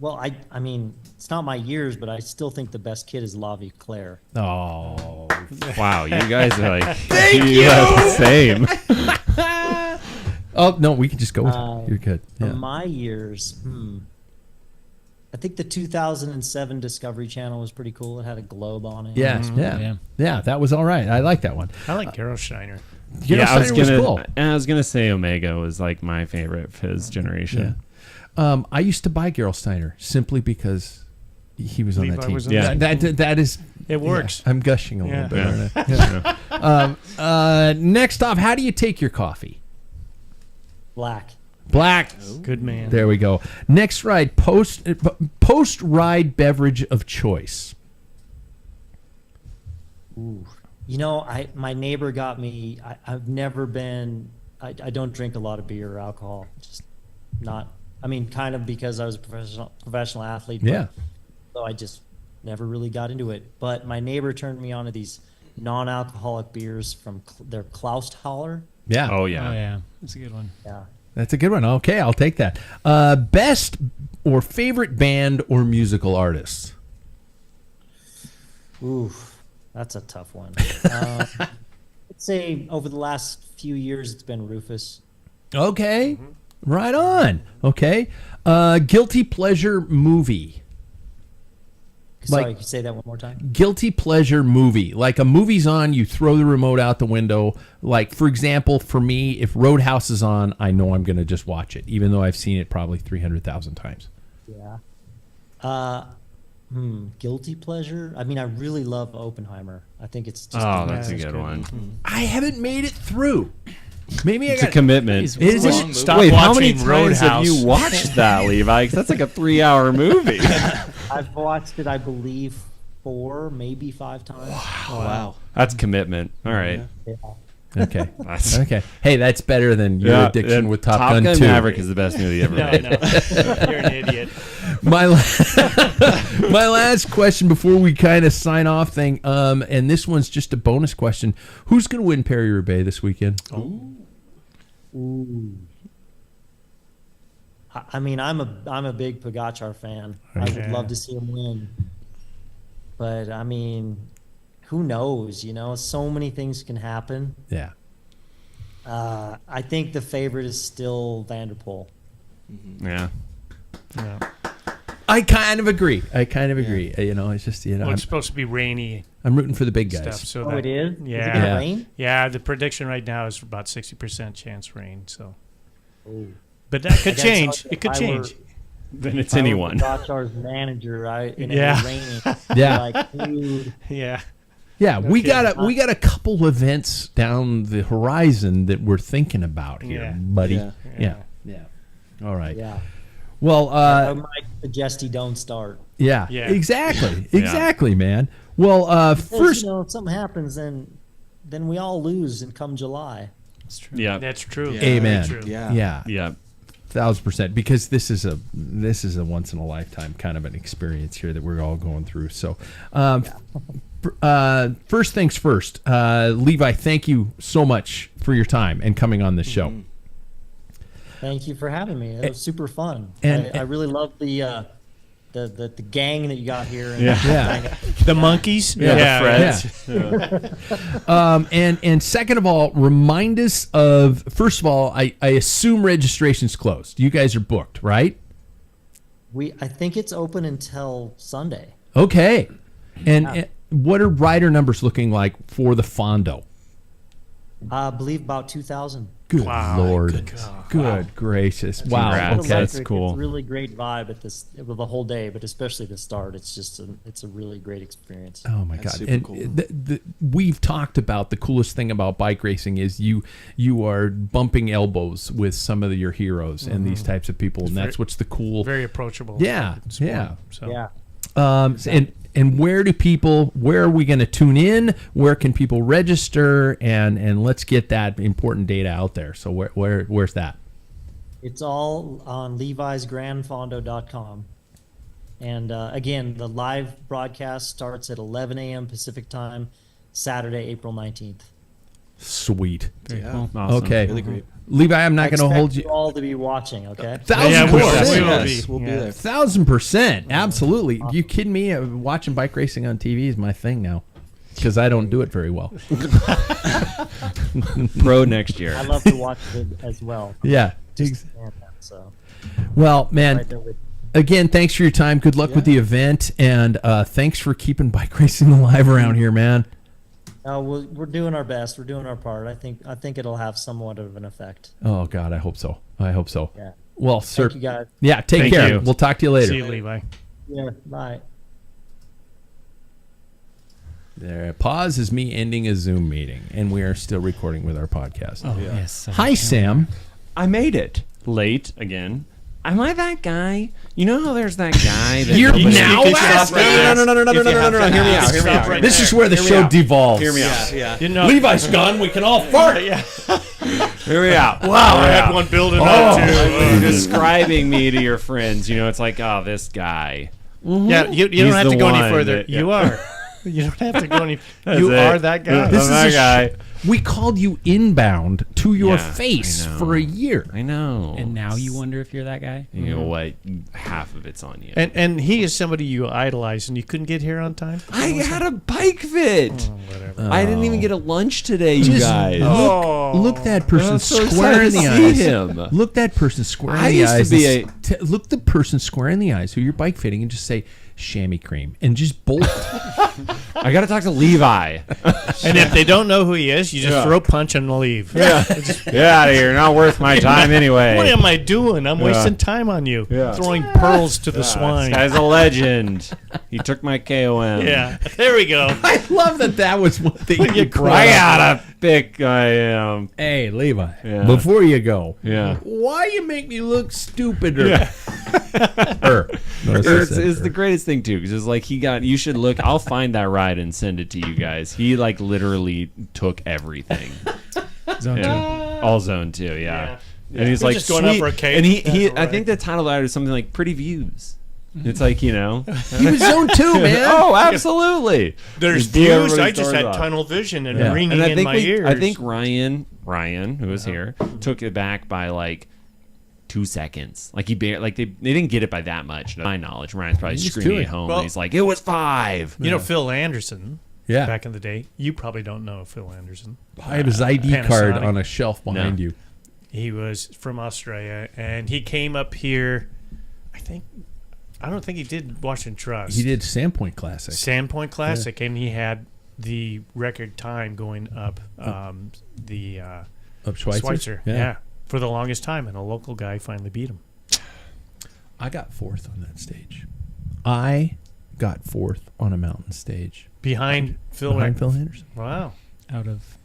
Well, I mean, it's not my years, but I still think the best kit is Leiphimer. Oh, Wow, you guys are like the same. oh no, we can just go with it. You're good. From Yeah. my years, I think the 2007 Discovery Channel was pretty cool. It had a globe on it. Yeah, that was all right. I like that one. I like Gerolsteiner. I was gonna say Omega was like my favorite of his generation. I used to buy Gerolsteiner simply because he was on Levi that team. was on Yeah. That is. It works. I'm gushing a little bit. Yeah. Aren't I? Next off, how do you take your coffee? Black. Black. Good man. There we go. Next ride, post ride beverage of choice. Ooh. You know, my neighbor got me. I've never been. I don't drink a lot of beer or alcohol. Just not. I mean, kind of because I was a professional athlete. Yeah. So I just never really got into it. But my neighbor turned me on to these non-alcoholic beers from their Klausthaler. Yeah. Oh yeah. Oh yeah, that's a good one. Yeah. That's a good one. Okay, I'll take that. Best or favorite band or musical artists? Ooh, that's a tough one. I'd say over the last few years, it's been Rufus. Okay. Right on. Okay. Guilty pleasure movie. Sorry, Like- could you say that one more time? Guilty pleasure movie. Like a movie's on, you throw the remote out the window. Like, for example, for me, if Roadhouse is on, I know I'm going to just watch it, even though I've seen it probably 300,000 times. Yeah. Guilty pleasure? I mean, I really love Oppenheimer. I think it's just Oh, that's a that's good good. one. I haven't made it through. Maybe I It's a got commitment. Is it? Long movie. Stop Wait, how many watching times have Roadhouse. you watched that, Levi? 'Cause that's like a 3-hour movie. I've watched it, I believe, 4, maybe 5 times. Wow. That's commitment. All right. Yeah. Okay. That's, Okay. Hey, that's better than your addiction and with Top Gun 2. Maverick is the best movie ever No, made. no. You're an idiot. My last question before we kind of sign off thing, and this one's just a bonus question. Who's going to win Paris-Roubaix this weekend? Ooh. I mean, I'm a big Pogacar fan. I would Okay. love to see him win. But I mean, who knows? You know, so many things can happen. Yeah. I think the favorite is still Van der Poel. Yeah. Yeah. I kind of agree. You know, it's just, Well, it's supposed to be rainy I'm rooting for the big guys. stuff. So Oh, that, it is? Is it Yeah. gonna Yeah. rain? Yeah, the prediction right now is about 60% chance rain. So, Ooh. but that could I gotta change. tell you, It could if I were- change. Then it's if I were anyone. Pogacar's manager, and it Yeah. was raining. I'd be Yeah. Like, dude, Yeah. Yeah, we kidding. got a couple events down the horizon that we're thinking about here, Yeah. buddy. Yeah. Yeah. All right. Yeah. Well, I might suggest he don't start. yeah, Yeah. exactly, man. Well, Because, first, if something happens, then we all lose and come July. That's true. Yeah. That's true. Yeah. amen. Very true. Yeah. Yeah, Yeah. 1,000%. Because this is a once in a lifetime kind of an experience here that we're all going through. So, first things first, Levi, thank you so much for your time and coming on this show. Thank you for having me. It was super fun. and- I really love the gang that you got here. And Yeah. The monkeys. Yeah. Yeah. And second of all, remind us of, first of all, I assume registration's closed. You guys are booked, right? I think it's open until Sunday. Okay. And, Yeah. and what are rider numbers looking like for the Fondo? I believe about 2,000. Good Wow. Lord. Good gracious. Wow. Congrats. Okay. That's Electric, cool. It's really great vibe at the whole day, but especially the start. It's just it's a really great experience. Oh my That's God! super And cool. we've talked about the coolest thing about bike racing is you are bumping elbows with some of your heroes and these types of people, and that's what's the cool. Very approachable. Yeah, sport. yeah. So. Yeah. And where are we going to tune in? Where can people register? And let's get that important data out there. So where's that? It's all on levisgrandfondo.com. And again, the live broadcast starts at 11 a.m. Pacific time, Saturday, April 19th. Sweet. Very Yeah. cool. Awesome. Okay. Really great. Levi, I'm not going to hold you. all to be watching, okay? 1,000%. we will. Yes, We will yes, be. we'll be Yeah. there. 1,000%. Absolutely. You kidding me? Watching bike racing on TV is my thing now because I don't do it very well. Pro next year. I love to watch it as well. Yeah. So, Well, man, right there with again, thanks for your time. Good luck with the event. And thanks for keeping bike racing alive around here, man. we're doing our best. We're doing our part. I think it'll have somewhat of an effect. Oh, God, I hope so. Yeah. Well, sir. Thank you, guys. Yeah, take Thank care. you. We'll talk to you later. See you, Levi. Yeah. Bye. There. Pause is me ending a Zoom meeting, and we are still recording with our podcast. Oh, yes. Hi, Sam. I made it. Late again. Am I that guy? You know how there's that guy that You're nobody- now You can that stop right there. no. Hear me out. Hear me out. This is where the show devolves. Hear me out. Yeah. You know, Levi's gone. We can all fart. Hear me out. wow, I had one building up You're too. describing me to your friends. You know, it's like, oh, this guy. Yeah, you He's don't have the to go any one further. that- You are. You don't have to go any. That's You it. are that guy. This I'm is that a guy. We called you inbound to your Yeah, face I know. for a year. I know. And now you wonder if you're that guy? You know what? Half of it's on you. And he is somebody you idolize, and you couldn't get here on time. I had a bike fit. Whatever. I didn't even get a lunch today, you Just guys. Look that person I'm so square in excited the to eyes. see him. Look that person square in I the used to eyes. be Look the person square in the eyes who you're bike fitting and just say chamois cream and just bolt. I got to talk to Levi. And if they don't know who he is, you just Yeah. throw punch and leave. Get out of here. Not worth my time anyway. What am I doing? I'm wasting time on you. Yeah. Throwing pearls to the This swine. guy's a legend. He took my KOM. Yeah, there we go. I love that was what they I gotta pick. Hey, Levi, Yeah. before you go, Yeah. why you make me look stupider? Yeah. No, It's the greatest thing too, because it's like you should look. I'll find that ride and send it to you guys. He like literally took everything. Zone Yeah. All zone 2, yeah. And he's We're like just going out sweet. for a cake. And he That's I right. think the title of that is something like Pretty Views. It's like, He was zone 2, man. oh, absolutely. There's Just blew views. everybody's I just doors had off. tunnel vision and Yeah. ringing And I in think my ears. I think Ryan, who was here, took it back by like 2 seconds. Like they didn't get it by that much. To my knowledge, Ryan's probably He's just screaming doing at home. Well- and he's like, it was 5. You know Phil Anderson. Yeah. Back in the day, you probably don't know Phil Anderson. I have his ID card Panasonic. on a shelf behind No. you. He was from Australia, and he came up here. I don't think he did Washington Trust. He did Sandpoint Classic. Sandpoint Classic, and he had the record time going up the Of Schweitzer. Schweitzer. Yeah, for the longest time, and a local guy finally beat him. I got 4th on that stage. I got 4th on a mountain stage. behind Phil Henderson. Wow. Out of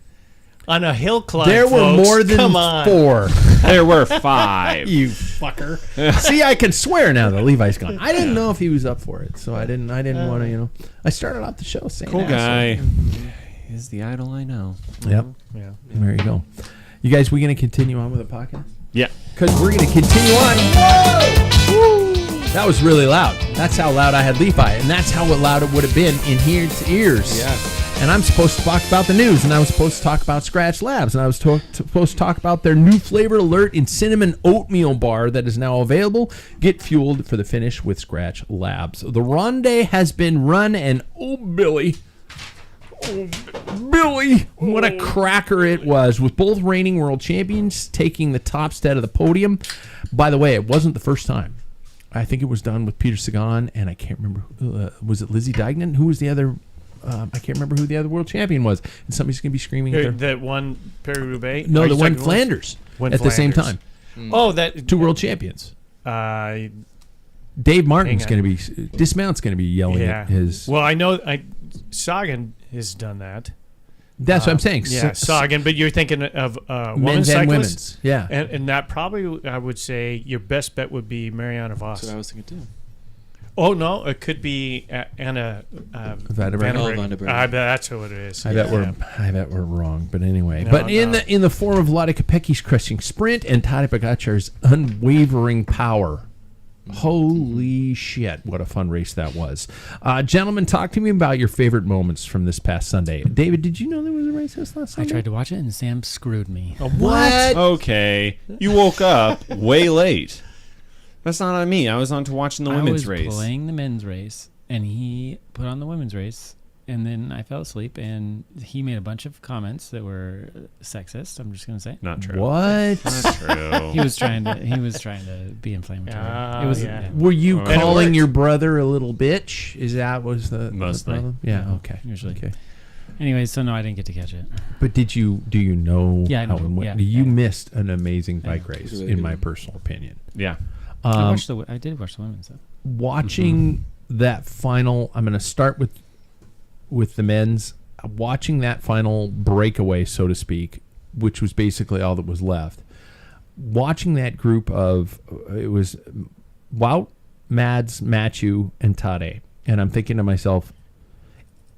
On a hill climb, There were folks. more than Come on. 4. There were 5. You fucker. See, I can swear now that Levi's gone. I didn't know if he was up for it, so I didn't want to, I started off the show saying Cool that, guy. so- He's the idol I know. Yep. Yeah. There you go. You guys, we going to continue on with the podcast? Yeah. Because we're going to continue on. Whoa! That was really loud. That's how loud I had Levi, and that's how loud it would have been in here to ears. Yeah. And I'm supposed to talk about the news, and I was supposed to talk about Scratch Labs, and I was supposed to talk about their new flavor alert in cinnamon oatmeal bar that is now available. Get fueled for the finish with Scratch Labs. The Ronde has been run, and oh, Billy, what a cracker it was, with both reigning world champions taking the top step of the podium. By the way, it wasn't the first time. I think it was done with Peter Sagan, and I can't remember. Was it Lizzie Deignan? Who was the other? I can't remember who the other world champion was. And somebody's going to be screaming at their... That one Paris-Roubaix? No, Are the you one talking Flanders Won at the same time. Flanders. Oh, that... 2 world champions. Uh, Dave Martin's hang going to be... Dismount's going to be yelling at his... Well, I know Sagan has done that. That's what I'm saying. Yeah, Sagan, but you're thinking of women's men's and cyclists? women's. Yeah. And that probably, I would say, your best bet would be Marianne Vos. That's what I was thinking too. Oh, no, it could be Anna Vanderberg. Oh, Vanderberg. I bet that's who it is. I bet we're wrong, but anyway. No, but in no. the form of Lotte Kopecki's crushing sprint and Tadej Pogacar's unwavering power. Holy shit, what a fun race that was. Gentlemen, talk to me about your favorite moments from this past Sunday. David, did you know there was a race this last I Sunday? tried to watch it and Sam screwed me. What? Okay. You woke up way late. That's not on me. I was on to watching the women's race. I was playing the men's race, and he put on the women's race, and then I fell asleep, and he made a bunch of comments that were sexist. I'm just gonna say Not true. What? Not true. he was trying to be inflammatory. It was yeah. Were you And it calling worked. your brother a little bitch? Is that was the Mostly. problem? Yeah. Okay. Usually. Okay. Anyway, so no, I didn't get to catch it. But do you know? Yeah, I how know. it went? Yeah, You yeah. missed an amazing bike It was race, a really in good my one. personal opinion. Yeah. I did watch the women's though. Watching that final, I'm going to start with the men's. Watching that final breakaway, so to speak, which was basically all that was left. Watching that group of it was Wout, Mads, Mathieu, and Tadej, and I'm thinking to myself,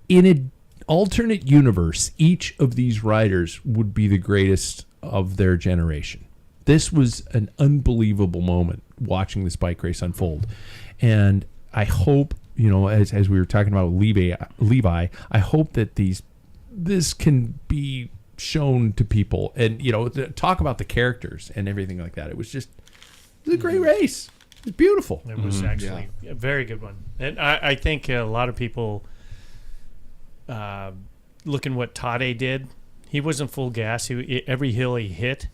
in an alternate universe, each of these riders would be the greatest of their generation. This was an unbelievable moment watching this bike race unfold. And I hope, as we were talking about Levi, I hope that this can be shown to people and, talk about the characters and everything like that. It was a great race. It was beautiful. It was actually a very good one. And I think a lot of people, looking what Tadej did, he wasn't full gas. Every hill he hit,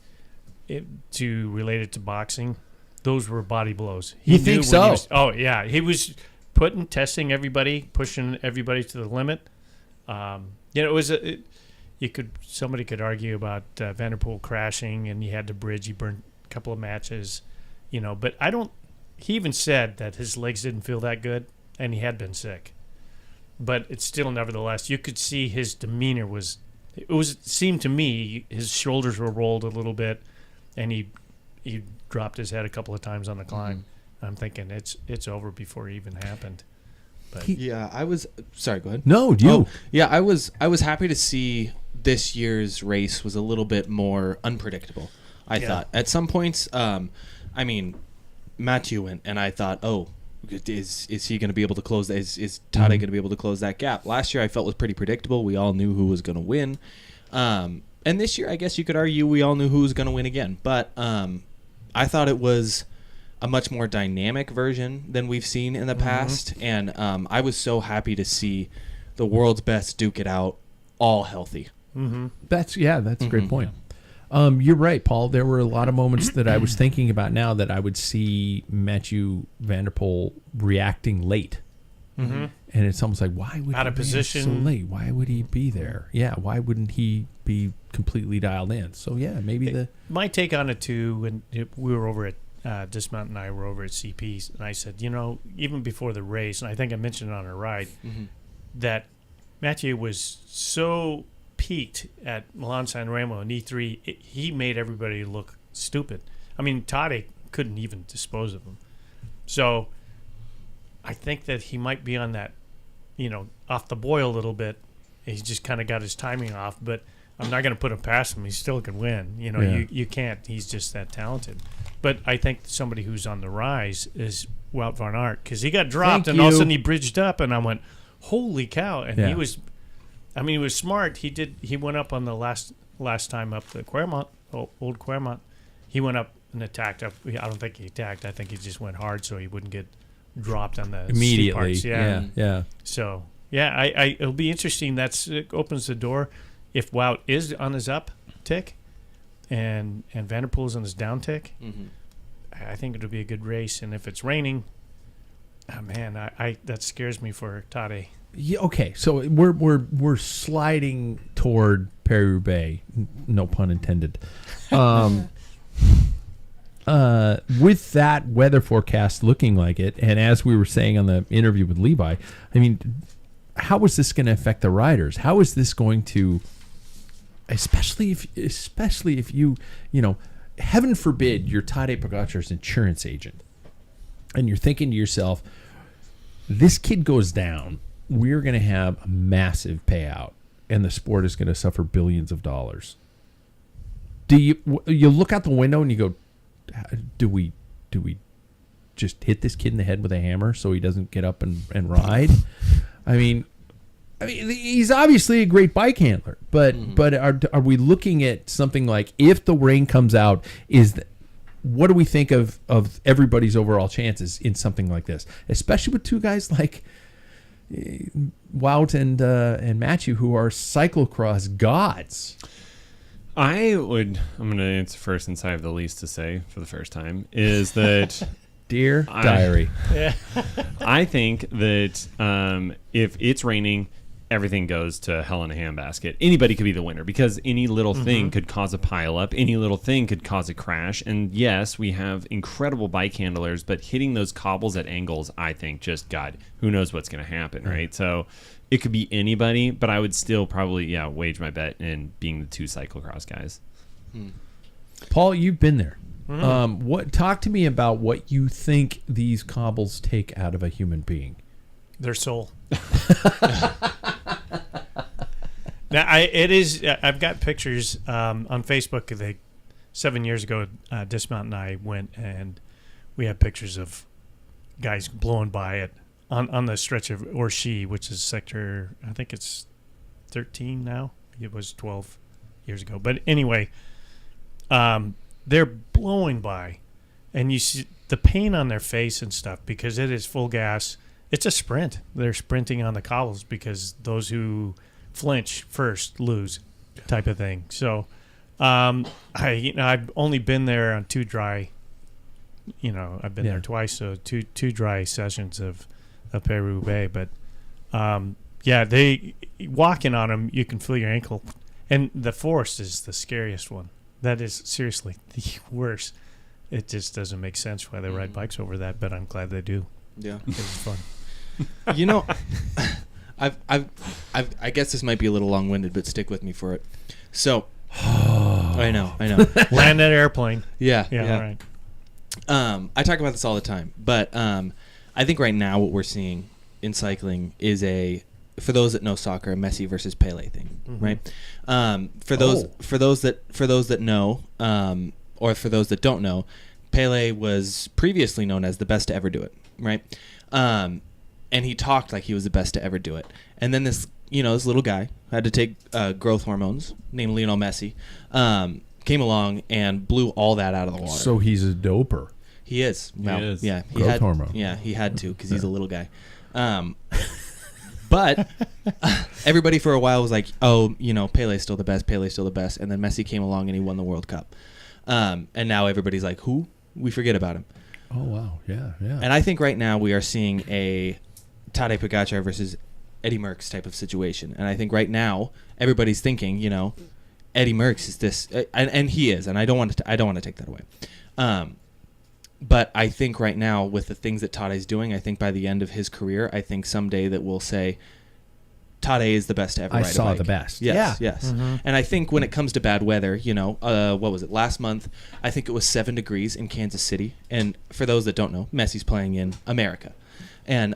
to relate it to boxing, those were body blows. You knew think when so? he was- oh, yeah. He was testing everybody, pushing everybody to the limit. It was somebody could argue about Van der Poel crashing and he had to bridge. He burned a couple of matches, but he even said that his legs didn't feel that good and he had been sick. But it's still, nevertheless, you could see his demeanor it seemed to me his shoulders were rolled a little bit and he dropped his head a couple of times on the climb. I'm thinking it's over before it even happened. But Yeah, I was. Sorry, go ahead. No, you. Oh, yeah, I was happy to see this year's race was a little bit more unpredictable. I thought at some points, Mathieu went, and I thought, is he going to be able to close that? Is Tadej going to be able to close that gap? Last year, I felt was pretty predictable. We all knew who was going to win. And this year, I guess you could argue we all knew who was going to win again. But I thought it was a much more dynamic version than we've seen in the past. And I was so happy to see the world's best duke it out, all healthy. That's a great point. You're right, Paul. There were a lot of moments that I was thinking about now that I would see Mathieu Van der Poel reacting late. And it's almost like, why would Out he of be position. so late? Why would he be there? Yeah, why wouldn't he be completely dialed in? So, yeah, maybe my take on it, too, when we were over at Dismount and I were over at CP's, and I said, even before the race, and I think I mentioned it on our ride, that Mathieu was so peaked at Milan San Remo in E3, he made everybody look stupid. I mean, Tadej couldn't even dispose of him. So I think that he might be on that, off the boil a little bit. He's just kind of got his timing off, but I'm not going to put him past him. He still can win. You can't. He's just that talented. But I think somebody who's on the rise is Wout van Aert, because he got dropped and all of a sudden he bridged up, and I went, holy cow. And he was smart. He went up on the last time up the Quermont, old Quermont. He went up and attacked up. I don't think he attacked. I think he just went hard so he wouldn't get dropped on the immediately. Steep parts. Yeah. So it'll be interesting. It opens the door if Wout is on his up tick, and Van der Poel's on his down tick. Mm-hmm. I think it'll be a good race. And if it's raining, I that scares me for Tadej. Yeah, okay, so we're sliding toward Paris-Roubaix, no pun intended. With that weather forecast looking like it, and as we were saying on the interview with Levi, I mean, how is this going to affect the riders? How is this going to, especially if you heaven forbid you're Tadej Pogacar's insurance agent, and you're thinking to yourself, this kid goes down, we're going to have a massive payout, and the sport is going to suffer billions of dollars. Do you look out the window and you go, do we just hit this kid in the head with a hammer so he doesn't get up and ride? I mean, he's obviously a great bike handler, but are we looking at something like, if the rain comes out, what do we think of everybody's overall chances in something like this, especially with two guys like Wout and Mathieu, who are cyclocross gods? I'm going to answer first, since I have the least to say for the first time, is that Dear Diary. I think that if it's raining, everything goes to hell in a handbasket. Anybody could be the winner, because any little thing could cause a pileup. Any little thing could cause a crash. And yes, we have incredible bike handlers, but hitting those cobbles at angles, I think, just, God, who knows what's going to happen, right? So it could be anybody, but I would still probably, wage my bet in being the two cyclocross guys. Paul, you've been there. Talk to me about what you think these cobbles take out of a human being. Their soul. Now, I've got pictures on Facebook. 7 years ago, Dismount and I went, and we had pictures of guys blowing by it on the stretch of Orchy, which is sector, I think it's 13 now. It was 12 years ago. But anyway, they're blowing by, and you see the pain on their face and stuff, because it is full gas. It's a sprint. They're sprinting on the cobbles, because those who flinch first lose, type of thing. So I've only been there on two dry. I've been there twice, so two dry sessions of Paris-Roubaix. But they walking on them, you can feel your ankle, and the forest is the scariest one. That is seriously the worst. It just doesn't make sense why they ride bikes over that, but I'm glad they do. Yeah, it's fun. I guess this might be a little long-winded, but stick with me for it. So, I know. Land that airplane. Yeah. All right. I talk about this all the time, but I think right now what we're seeing in cycling is for those that know soccer, a Messi versus Pele thing, right? For those that know, or for those that don't know, Pele was previously known as the best to ever do it, right? And he talked like he was the best to ever do it. And then this little guy had to take growth hormones, named Lionel Messi, came along and blew all that out of the water. So he's a doper. He is. Well, he is. Yeah. Growth hormone. Yeah, he had to, because he's a little guy. But everybody for a while was like, oh, Pele's still the best. And then Messi came along and he won the World Cup. And now everybody's like, who? We forget about him. Oh, wow. Yeah. And I think right now we are seeing a Tadej Pogacar versus Eddie Merckx type of situation. And I think right now everybody's thinking, Eddie Merckx is this, and he is, and I don't want to take that away. But I think right now with the things that Tadej's doing, I think by the end of his career, I think someday that we'll say Tadej is the best to ever I ride a saw bike. the best. Yes, Yeah. yes. And I think when it comes to bad weather, what was it? Last month, I think it was 7 degrees in Kansas City. And for those that don't know, Messi's playing in America. And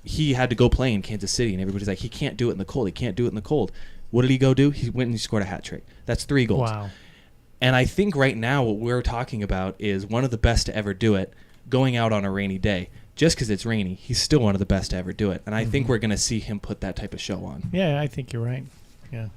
he had to go play in Kansas City, and everybody's like, he can't do it in the cold. He can't do it in the cold. What did he go do? He went and he scored a hat trick. That's 3 goals. Wow. And I think right now what we're talking about is one of the best to ever do it, going out on a rainy day. Just because it's rainy, he's still one of the best to ever do it. And I think we're going to see him put that type of show on. Yeah, I think you're right. Yeah.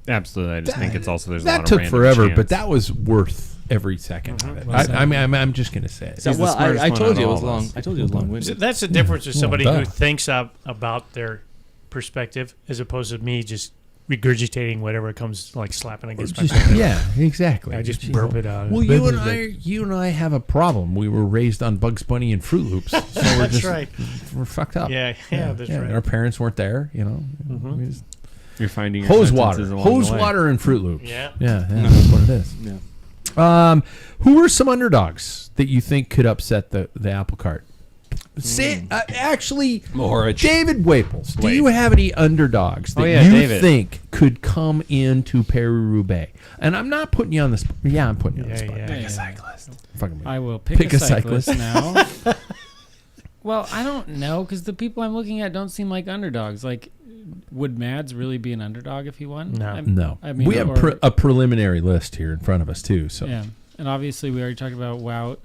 Absolutely. I just think it's also there's a lot That of took random forever, chance. but that was worth every second of it. Well said. I mean, I'm just going to say it. So, He's the well, smartest I one told out you it of was all of long. us. I told you it was long-winded. That's the difference with somebody duh. who thinks about their perspective as opposed to me just regurgitating whatever comes like slapping against my face. Yeah, exactly. I just burp it out. Well, you and I have a problem. We were raised on Bugs Bunny and Fruit Loops, so we're That's just right. we're fucked up. Yeah, that's right. Our parents weren't there, We just, You're finding your hose sentences water, along the way. and Fruit Loops. Yeah. yeah, that's what it is. Yeah. Who are some underdogs that you think could upset the apple cart? Actually, Mohoric. David Waples, do Wait. you have any underdogs that you David. think could come into Paris-Roubaix? And I'm not putting you on the spot. Yeah, I'm putting you on the spot. Yeah. Pick Yeah. a cyclist. Fucking me. I will pick Pick a a cyclist, cyclist. now. Well, I don't know because the people I'm looking at don't seem like underdogs. Like, would Mads really be an underdog if he won? No. No. I mean, we have a preliminary list here in front of us, too. So Yeah, and obviously we already talked about Wout.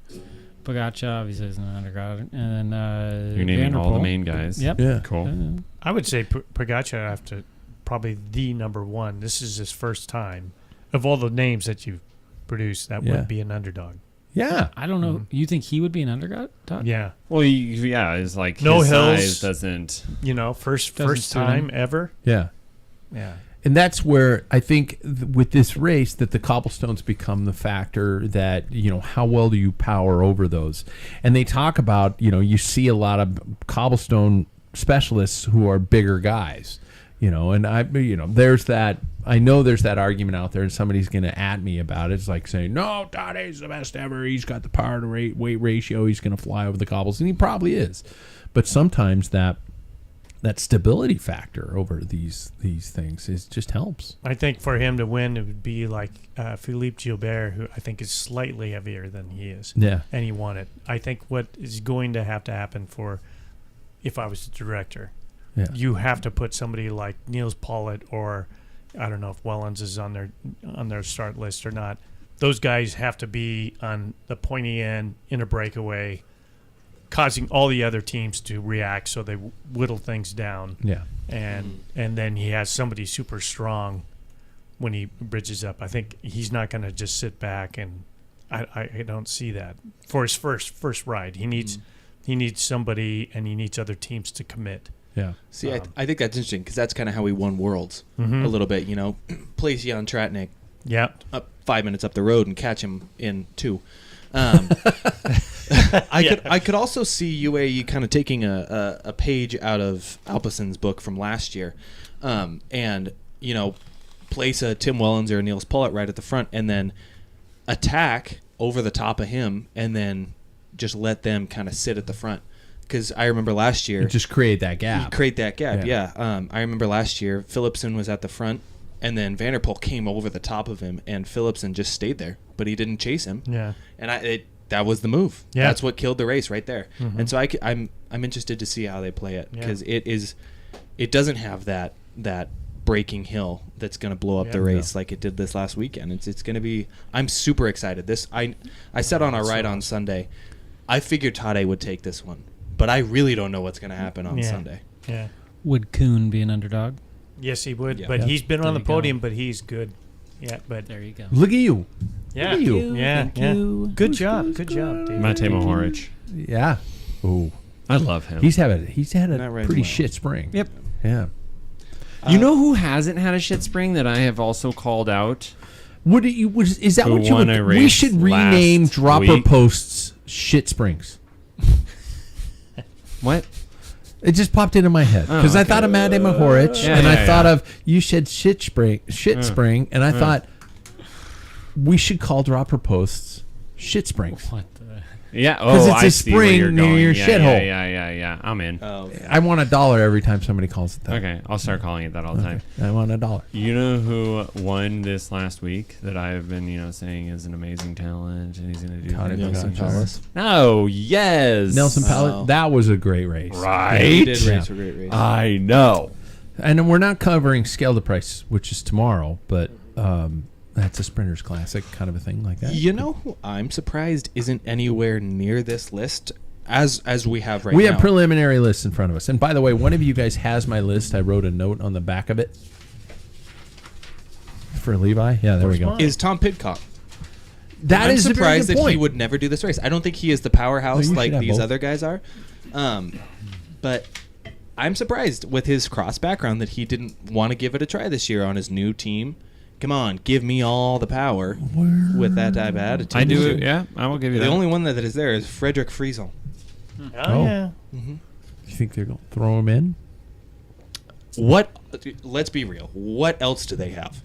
Pogacar obviously is an underdog, and then You're naming all the Vanderpoel. main guys. Yep. Yeah. Cool. I would say Pogacar after probably the number one. This is his first time. Of all the names that you've produced, that Yeah. would be an underdog. Yeah. I don't know. You think he would be an underdog? Yeah. Well, it's like No his hills. size doesn't. First Doesn't first suit him. time ever. Yeah. Yeah. And that's where I think with this race that the cobblestones become the factor that, how well do you power over those? And they talk about, you see a lot of cobblestone specialists who are bigger guys, and there's that, I know there's that argument out there and somebody's going to at me about it. It's like saying, no, Tadej's the best ever. He's got the power to weight ratio. He's going to fly over the cobbles. And he probably is. But sometimes that stability factor over these things just helps. I think for him to win, it would be like Philippe Gilbert, who I think is slightly heavier than he is. Yeah. And he won it. I think what is going to have to happen if I was the director, you have to put somebody like Niels Pollitt, or I don't know if Wellens is on their start list or not. Those guys have to be on the pointy end in a breakaway, causing all the other teams to react, so they whittle things down. Yeah. And then he has somebody super strong when he bridges up. I think he's not going to just sit back, and I don't see that for his first ride. He needs somebody, and he needs other teams to commit. Yeah. See, I think that's interesting because that's kind of how we won Worlds a little bit. Place Jan Tratnik Yeah. up 5 minutes up the road and catch him in 2. I could also see UAE kind of taking a page out of Alpesen's book from last year, and place a Tim Wellens or a Niels Pollitt right at the front, and then attack over the top of him, and then just let them kind of sit at the front. Because I remember last year, Just create that gap. Yeah. I remember last year Philipsen was at the front, and then Vanderpoel came over the top of him, and Philipsen just stayed there, but he didn't chase him. Yeah. And that was the move. Yeah. That's what killed the race right there. And so I'm interested to see how they play it, because it doesn't have that breaking hill that's going to blow up the race like it did this last weekend. It's going to be. I'm super excited. I said on our ride on Sunday, I figured Tadej would take this one, but I really don't know what's going to happen on Sunday. Yeah. Would Kuhn be an underdog? Yes, he would. Yeah. But Yeah. he's been on There the you go. podium, but he's good. Yeah, but There you go. Look at you. yeah, Look at you. yeah, Thank yeah. you. Good job, David. Matej Mohoric. Yeah. Ooh. I love him. He's had a Not right pretty well. shit spring. Yep. Yeah. You know who hasn't had a shit spring that I have also called out? Is that Who what you won would? a We race should rename last dropper week? posts shit springs. What? It just popped into my head because I okay. thought of Matej Mohoric, Yeah, and I yeah, thought yeah. of you said shit spring, and I thought we should call dropper posts shit springs. What the? Yeah. Because Oh, it's I a see where spring you're near going. your yeah, shithole. Yeah. I'm in. Oh, I want $1 every time somebody calls it that. Okay, I'll start calling it that all the time. I want $1. You know who won this last week that I've been, saying is an amazing talent and he's going to do Connie great Nelson things? Palace. No, yes. Nelson Palace. Oh. That was a great race. Right. He did Yeah. race a great race. I know. And we're not covering Scale the Price, which is tomorrow, but that's a Sprinters Classic kind of a thing like that. You know who I'm surprised isn't anywhere near this list as we have right now? We have preliminary lists in front of us. And by the way, one of you guys has my list. I wrote a note on the back of it. For Levi? Yeah, there we go. Is Tom Pidcock. That I'm is a very surprised good that point. he would never do this race. I don't think he is the powerhouse No, you like should have these both. other guys are. But I'm surprised with his cross background that he didn't want to give it a try this year on his new team. Come on, give me all the power with that type of attitude. I do it. Yeah, I will give you The that. only one that is there is Frederick Friesel. Oh, yeah. You think they're going to throw him in? What? Let's be real. What else do they have?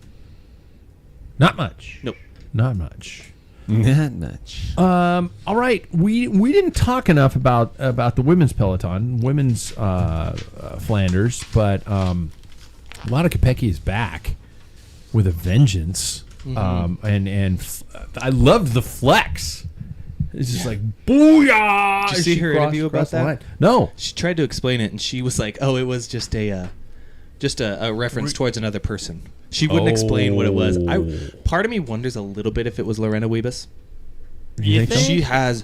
Not much. Nope. Not much. Not much. All right, we didn't talk enough about the women's peloton, women's Flanders, but a lot of Kopecky is back with a vengeance, and I loved the flex. It's just like booyah! Did you see She her crossed- interview about crossed the that? line. No. She tried to explain it, and she was like, "Oh, it was just a reference towards another person." She wouldn't explain what it was. Part of me wonders a little bit if it was Lorena Wiebes. You think so? She has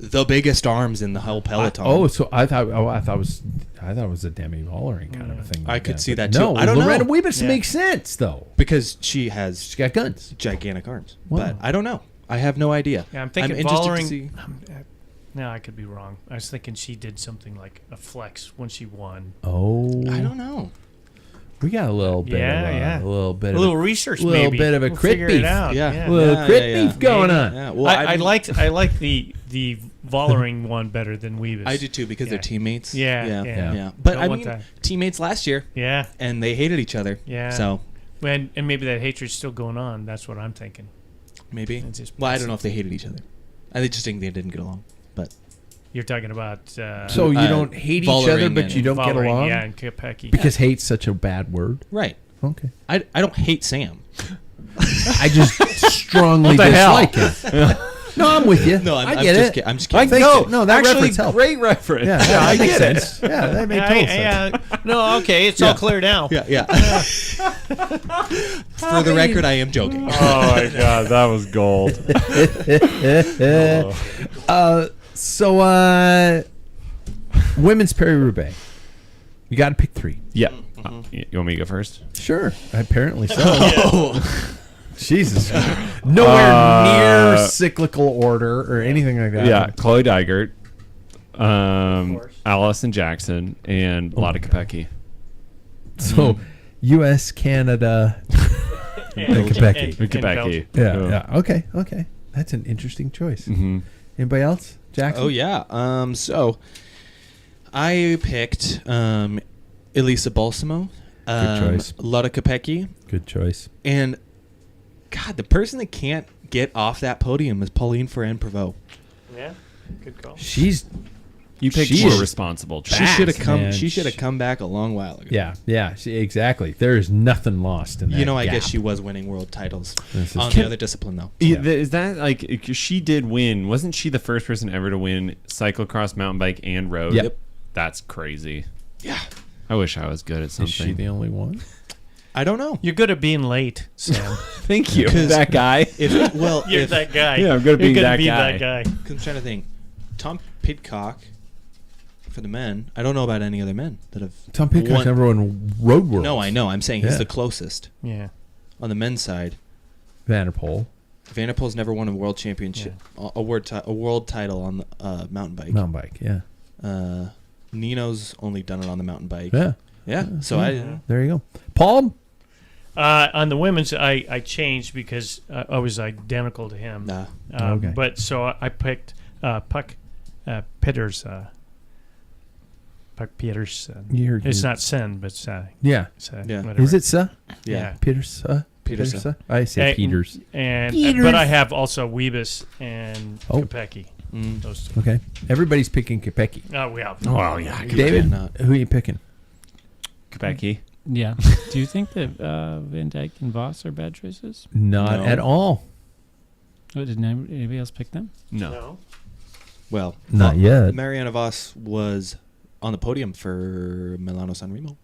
the biggest arms in the whole peloton. So I thought it was a Demi Vollering kind of a thing. I like could see But that too. No, I don't know. Lorena Wiebes Yeah. makes sense though. Because she has She's got guns. gigantic arms. Wow. But I don't know. I have no idea. Yeah, I'm thinking interested to Vollering. see. No, I could be wrong. I was thinking she did something like a flex when she won. Oh, I don't know. We got a little bit, Yeah, of a little bit, A little of research, little maybe. bit of a We'll crit figure beef. it out. Yeah. Little crit beef going on. Yeah. Well, I liked the Vollering one better than Weavis. I do too because they're Yeah. teammates. Yeah. Yeah. But Don't I want mean, that. teammates last year, Yeah, and they hated each other. Yeah. So and maybe that hatred's still going on. That's what I'm thinking. maybe. It's just Well, I don't know if they hated each other. I just think they didn't get along. But You're talking about So you don't hate each other, Vollering but you don't get Vollering, along Yeah, and Kopecky. because hate's such a bad word. right, Okay, I don't hate Sam. I just strongly dislike him. No, I'm with you. No, I I'm get just it. kidding. I'm just kidding. Thank you. No, that actually, reference helped. great reference. Yeah, that makes sense. Yeah, that made total sense. No, okay, it's all clear now. Yeah. For the record, I am joking. Oh my god, that was gold. So, women's Paris-Roubaix. You got to pick 3. Yeah. You want me to go first? Sure. Apparently so. Jesus. Nowhere near cyclical order or anything like that. Yeah, Chloe Dygert, Allison Jackson, and Lotte Kopecky. So, U.S., Canada, and Kopecky. Kopecky. Yeah. Okay. That's an interesting choice. Mm-hmm. Anybody else? Jackson? Oh yeah. So I picked Elisa Balsamo, choice. Lotte Kopecky, Good choice. and God, the person that can't get off that podium is Pauline Ferrand-Prévot. Yeah, good call. You picked She more is responsible. She should have come. man. She should have come back a long while ago. Yeah. Exactly. There is nothing lost in that. You know, I gap. guess she was winning world titles This is on true. the other discipline, though. Is that like she did win? Wasn't she the first person ever to win cyclocross, mountain bike, and road? Yep. That's crazy. Yeah. I wish I was good at something. Is she the only one? I don't know. You're good at being late, Sam. Thank you. 'Cause- That guy. You're that guy. Yeah, I'm good at being You're that be guy. that guy. I'm trying to think. Tom Pidcock for the men. I don't know about any other men that have. Tom Pidcock's never won Road World. No, I know. I'm saying he's Yeah. the closest Yeah. on the men's side. Vanderpool. Vanderpool's never won a world championship, a world title on the mountain bike. Mountain bike, yeah. Nino's only done it on the mountain bike. Yeah. So I. There you go. Paul? On the women's, I changed because I was identical to him. Nah. Okay. But so I picked Puck Peters. Puck Peters. It's not Sen, but Yeah. Yeah. whatever. Is it Sir? Yeah. Peters? Peters. I say And- Peters. And Peters. but I have also Weebus and Oh. Kopecky. Those two. Okay. Everybody's picking Kopecky. Oh, yeah. Oh, yeah. David, not. who are you picking? Kopecky. Yeah. Do you think that Van Dijk and Voss are bad choices? Not No. at all. Oh, did anybody else pick them? No. Well, Not yet. Marianne Voss was on the podium for Milano Sanremo.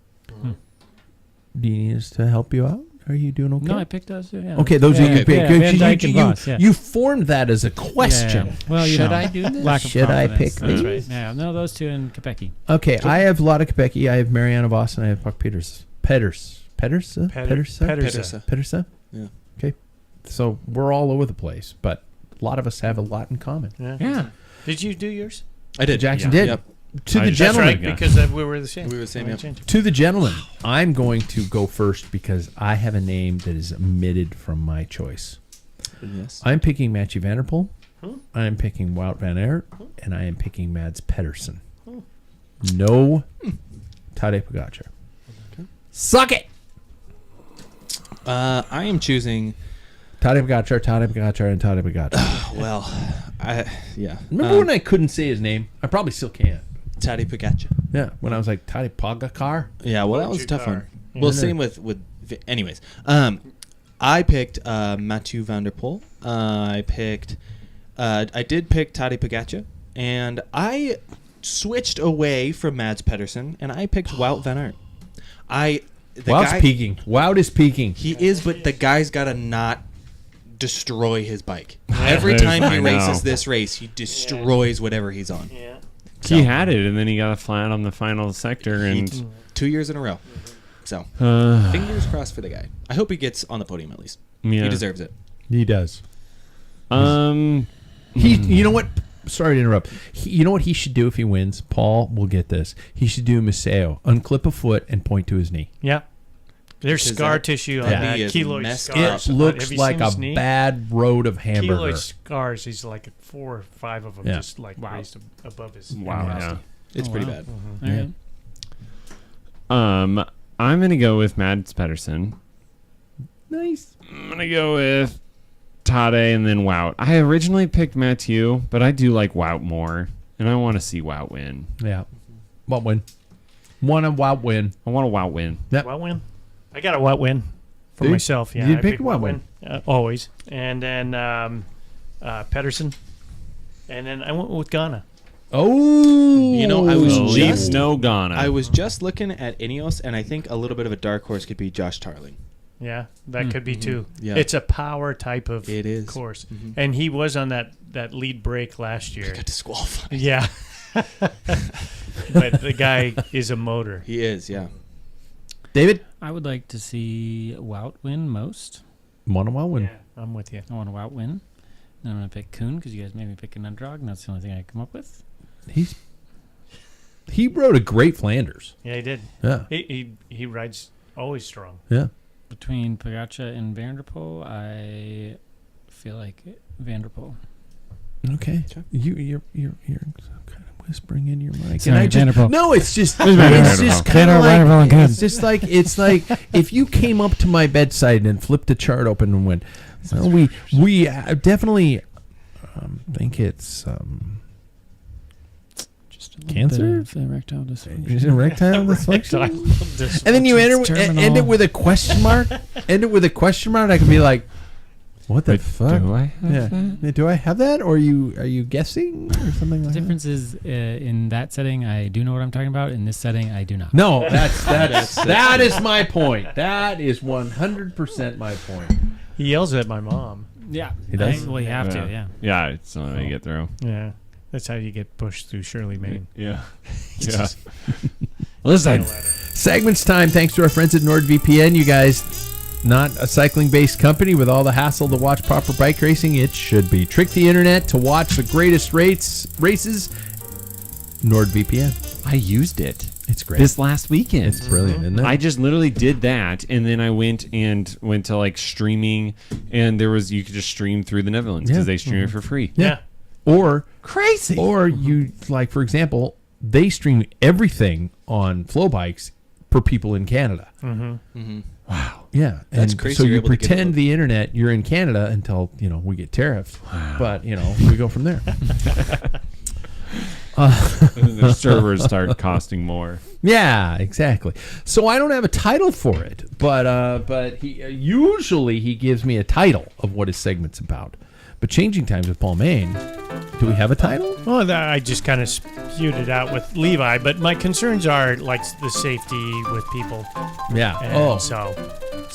Do you need us to help you out? Are you doing okay? No, I picked those. Yeah. Okay, those are you picked. Yeah, Van Dijk and Voss. Yeah. You formed that as a question. Yeah. Well, you Should know, I do this? lack of Should I confidence. pick That's these? right. Yeah. No, those two and Kopecky. Okay, I have Lotte Kopecky, I have Marianne Voss, and I have Puck Pedersen. Pedersen. Pedersen? Yeah. Okay. So we're all over the place, but a lot of us have a lot in common. Yeah. Did you do yours? I did. Jackson Yeah. did. Yep. To the That's gentleman. That's right, because we were the same. We were the same, didn't yeah. change it. To the gentleman, I'm going to go first because I have a name that is omitted from my choice. Yes. I'm picking Mathieu van der Poel. I'm picking Wout van Aert, and I am picking Mads Pedersen. No Tadej Pogacar. Suck it! I am choosing. Tadej Pogacar, and Tadej Pogacar. Well, yeah. Remember when I couldn't say his name? I probably still can't. Tadej Pogacar. Yeah, when I was like Tadej Pogacar. Yeah, well, that was a tough one. Yeah. Well, same with. Anyways, I picked Mathieu van der Poel. I did pick Tadej Pogacar, and I switched away from Mads Pedersen, and I picked Wout van Aert. Wout's peaking. Wout is peaking. He is, but the guy's got to not destroy his bike. Every There's- time he I know. races this race, he destroys whatever he's on. Yeah. He had it, and then he got a flat on the final sector, and 2 years in a row. So, fingers crossed for the guy. I hope he gets on the podium at least. yeah. He deserves it. He does. He, You know what? Sorry to interrupt. You know what he should do if he wins? Paul will get this. He should do Maceo. Unclip a foot and point to his knee. Yeah. There's Because scar that tissue on knee that is keloid messed scars. It Have looks you like seen a his knee? bad road of hamburger. Keloid scars. He's like 4 or 5 of them, Yeah. just like raised above his. wow, yeah. It's Oh, pretty wow. bad. All Yeah. right. I'm gonna go with Mads Pedersen. Nice. I'm gonna go with Tade and then Wout. I originally picked Mathieu, but I do like Wout more, and I want to see Wout win. Yeah. Wout win. Want a Wout win. I want a Wout win. Yep. What win? I got a what win for See? myself. Yeah, You I pick picked what what win always, and then Pedersen, and then I went with Ghana. Oh. You know, I was Leave just no Ghana. I was just looking at Ineos, and I think a little bit of a dark horse could be Josh Tarling. Yeah, that could be too. Yeah. It's a power type of It is. course, and he was on that lead break last year. Got disqualified. Yeah, but the guy is a motor. He is, yeah. David? I would like to see Wout win most. Want a Wout win. I'm with you. I want a Wout win. Then I'm going to pick Kuhn because you guys made me pick an underdog, and that's the only thing I come up with. He rode a great Flanders. Yeah, he did. Yeah. He rides always strong. Yeah. Between Pogacar and Van der Poel, I feel like Van der Poel. Okay. Okay. You're kind of whispering in your mic. Sorry, And I just, Van der Poel. no, it's just Van der it's Poel. just Van kind der of Poel, Van der Poel, like and it's like if you came up to my bedside and flipped the chart open and went, well, we definitely think it's Just Cancer? Erectile dysfunction. is it erectile dysfunction. Dysfunction. And then you end terminal. it with a question mark. End it with a question mark. I could be like, "What the Wait, fuck? do I have Yeah. that? Do I have that, or are you guessing or something The like that?" difference is in that setting, I do know what I'm talking about. In this setting, I do not. No, that is my point. That is 100% my point. He yells at my mom. Yeah. He does? Well, you have to, yeah. Yeah, it's not how you get through. Yeah, that's how you get pushed through Shirley, Maine. Yeah. Yeah. Listen. Segments time. Thanks to our friends at NordVPN. You guys, not a cycling-based company with all the hassle to watch proper bike racing. It should be. Trick the internet to watch the greatest races. NordVPN. I used it It's great. this last weekend. It's brilliant, isn't it? I just literally did that, and then I went to like streaming, and you could just stream through the Netherlands because Yeah. they stream it for free. Yeah. Or Crazy. Or you, like, for example, they stream everything on Flow Bikes for people in Canada. Mm-hmm. Wow. Yeah, That's and crazy so you're you able to get pretend it. the internet you're in Canada until we get tariffed, but we go from there. The servers start costing more. Yeah, exactly. So I don't have a title for it, but he usually he gives me a title of what his segment's about. But Changing Times with Paul Main, do we have a title? Well, I just kind of spewed it out with Levi, but my concerns are like the safety with people. Yeah. And So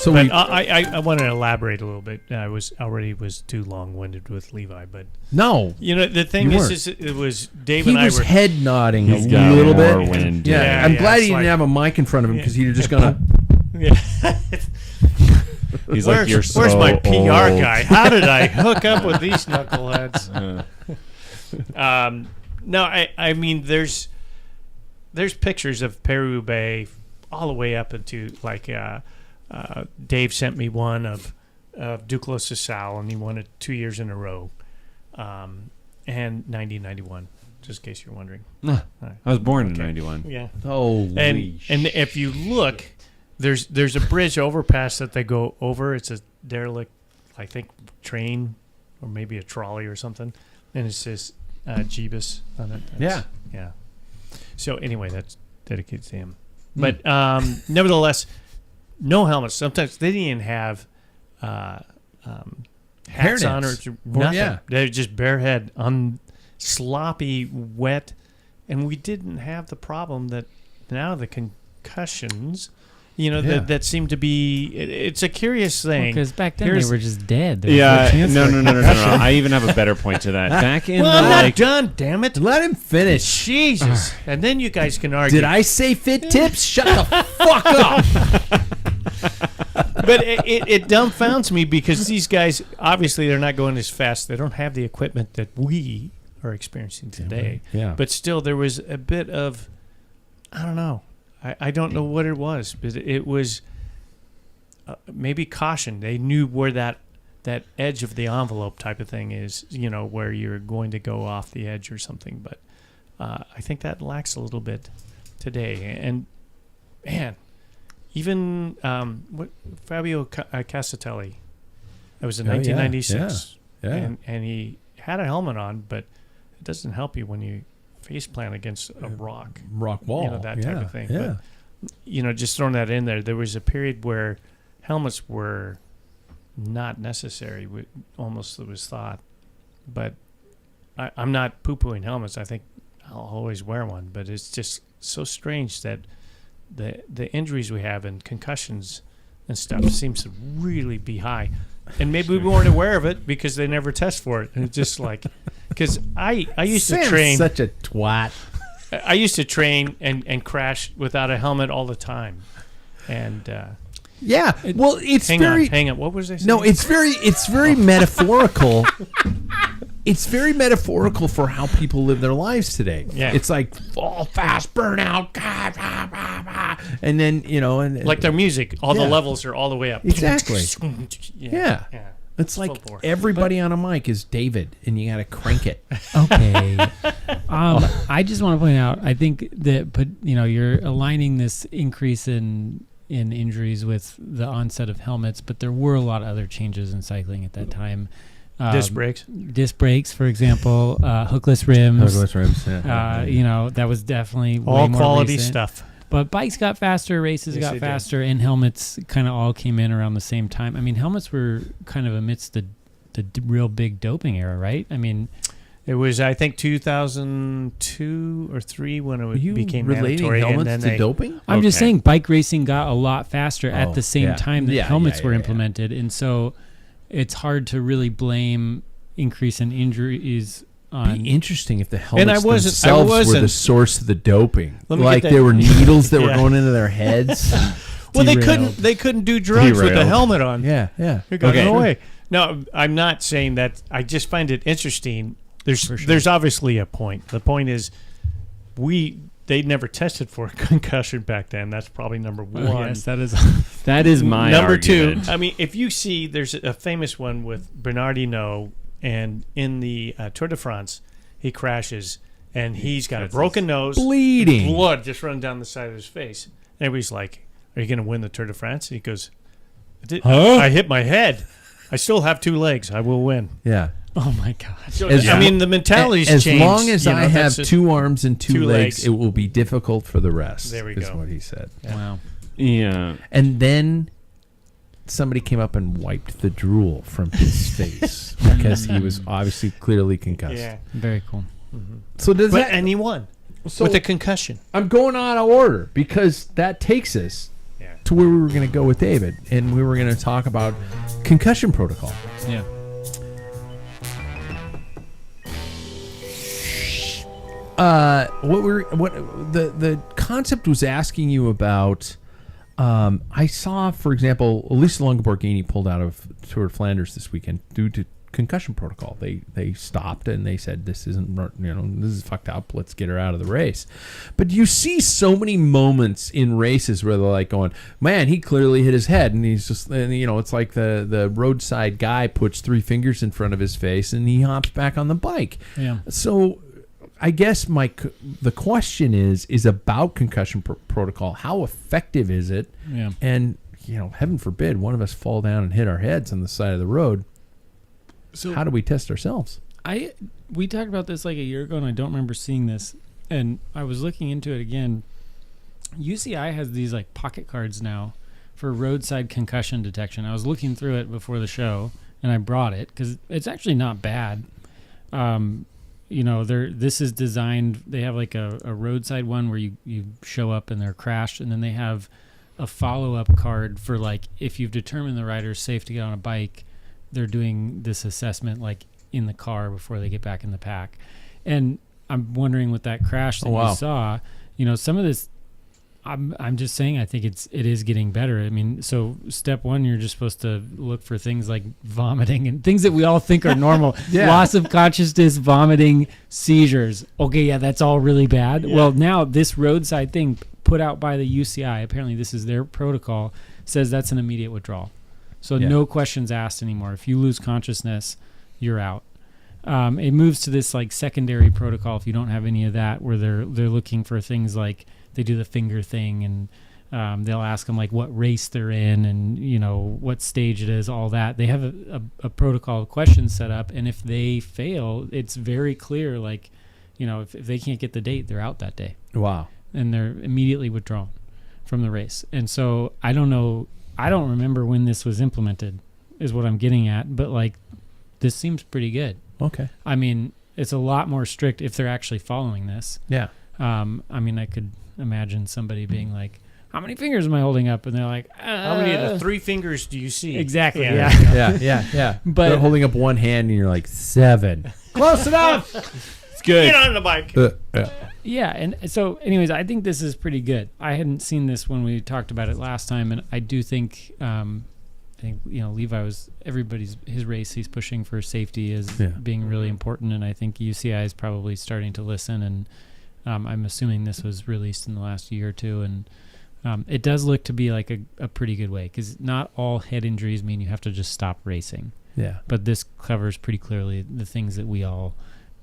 but we I want to elaborate a little bit. I was too long-winded with Levi, but no. the thing You is it was Dave He and I was were head nodding He's a got little more bit. wind. Yeah, I'm glad it's he didn't like- have a mic in front of him because he'd just gonna. yeah. He's like, you're Where's so my PR old. guy? How did I hook up with these knuckleheads? No, I mean there's pictures of Peru-Bay all the way up into like Dave sent me one of Duclos Sal, and he won it 2 years in a row, and 1991. Just in case you're wondering. I was born in Okay. 91. Yeah. Holy And if you look, there's a bridge overpass that they go over. It's a derelict, I think, train or maybe a trolley or something, and it says Jeebus on it. Yeah. So anyway, that's dedicated to him. But nevertheless, no helmets. Sometimes they didn't even have hats on or Hairnets. nothing. Yeah. They're just bare head, sloppy, wet, and we didn't have the problem that now the concussions. That seem to be. It's a curious thing. Because back then Here's- they were just dead. There was Yeah, chance no. for it. I even have a better point to that. Back in Well, I'm the, not done. Damn it! Let him finish. Jesus, and then you guys can argue. Did I say fit tips? Shut the fuck up. But it dumbfounds me because these guys obviously they're not going as fast. They don't have the equipment that we are experiencing today. Yeah. But still, there was a bit of, I don't know. I don't know what it was, but it was maybe caution. They knew where that edge of the envelope type of thing is, where you're going to go off the edge or something. But I think that lacks a little bit today. And, man, even Fabio Casatelli, that was in 1996. Yeah. And he had a helmet on, but it doesn't help you when you face plant against a rock wall. that type of thing. Yeah. But, just throwing that in there, there was a period where helmets were not necessary. Almost it was thought. But I'm not poo-pooing helmets. I think I'll always wear one. But it's just so strange that the injuries we have and concussions and stuff seems to really be high. And maybe we weren't aware of it because they never test for it. And it's just like, because I used to Sam's train. such a twat. I used to train and crash without a helmet all the time. And Yeah. Well, it's hang on. What was I saying? No, it's very metaphorical. It's very metaphorical for how people live their lives today. Yeah. It's like fall fast, burnout, and then and like their music, all Yeah. the levels are all the way up. Exactly. Yeah. It's like Full bore. everybody on a mic is David, and you got to crank it. Okay. I just want to point out, I think that, but you're aligning this increase in injuries with the onset of helmets, but there were a lot of other changes in cycling at that time. Disc brakes. Disc brakes, for example, hookless rims. That was definitely way All more quality recent. stuff. But bikes got faster, races Yes, got they did. faster, and helmets kind of all came in around the same time. I mean, helmets were kind of amidst the real big doping era, right? I mean, It was, I think, 2002 or 3 when Are it you became relating mandatory. helmets and to then doping? I'm just Okay. saying bike racing got a lot faster at the same yeah. time that Yeah, helmets yeah, were yeah, implemented. And so it's hard to really blame increase in injuries on... Be interesting if the I helmets wasn't- themselves were the source of the doping. Let me Like get that- there were needles that were Yeah. going into their heads. Well, Derailed. they couldn't do drugs with the Derailed. helmet on. Yeah. It got Okay. in the way. No, I'm not saying that. I just find it interesting. There's obviously a point. The point is, they never tested for a concussion back then. That's probably number one. Oh, yes, that is my Number argument. 2. I mean, if you see, there's a famous one with Bernard Hinault, and in the Tour de France, he crashes, and he's got a broken nose, Bleeding. blood just running down the side of his face. And everybody's like, "Are you going to win the Tour de France?" And he goes, I hit my head. I still have 2 legs. I will win. Yeah. Oh my gosh. I mean, the mentality's as changed. long as I have that's 2 arms and 2 legs, legs, it will be difficult for the rest. There we is go. what he said. Yeah. Wow. Yeah. And then somebody came up and wiped the drool from his face because he was obviously clearly concussed. Yeah. Very cool. So does that? And he won So with a concussion. I'm going out of order because that takes us Yeah. to where we were going to go with David, and we were going to talk about concussion protocol. Yeah. The concept was asking you about. I saw, for example, Elisa Longoborghini pulled out of Tour de Flanders this weekend due to concussion protocol. They stopped and they said, this isn't, this is fucked up. Let's get her out of the race. But you see so many moments in races where they're like going, man, he clearly hit his head, and he's just, it's like the roadside guy puts 3 fingers in front of his face and he hops back on the bike. Yeah. So I guess the question is about concussion protocol. How effective is it? Yeah. And heaven forbid one of us fall down and hit our heads on the side of the road. So how do we test ourselves? We talked about this like a year ago, and I don't remember seeing this. And I was looking into it again. UCI has these like pocket cards now for roadside concussion detection. I was looking through it before the show, and I brought it because it's actually not bad. This is designed. They have like a roadside one where you show up and they're crashed, and then they have a follow-up card for like if you've determined the rider's safe to get on a bike. They're doing this assessment like in the car before they get back in the pack. And I'm wondering with that crash that you saw, some of this, I'm just saying, I think it is getting better. I mean, so step 1, you're just supposed to look for things like vomiting and things that we all think are normal. Loss of consciousness, vomiting, seizures. Okay. Yeah. That's all really bad. Yeah. Well, now this roadside thing put out by the UCI, apparently this is their protocol, says that's an immediate withdrawal. So no questions asked anymore. If you lose consciousness, you're out. It moves to this like secondary protocol if you don't have any of that, where they're looking for things like they do the finger thing, and they'll ask them like what race they're in and what stage it is, all that. They have a protocol of questions set up, and if they fail, it's very clear like if they can't get the date, they're out that day. Wow. And they're immediately withdrawn from the race. And so I don't remember when this was implemented is what I'm getting at, but like this seems pretty good. Okay. I mean, it's a lot more strict if they're actually following this. Yeah. I mean, I could imagine somebody being like, how many fingers am I holding up? And they're like, how many of the 3 fingers do you see? Exactly. Yeah. Yeah. But they're holding up one hand and you're like 7. Close enough. It's good. Get on the bike. Yeah, and so anyways, I think this is pretty good. I hadn't seen this when we talked about it last time, and I do think Levi was his race he's pushing for safety is being really important, and I think UCI is probably starting to listen, and I'm assuming this was released in the last year or two, and it does look to be like a pretty good way, because not all head injuries mean you have to just stop racing. Yeah. But this covers pretty clearly the things that we all,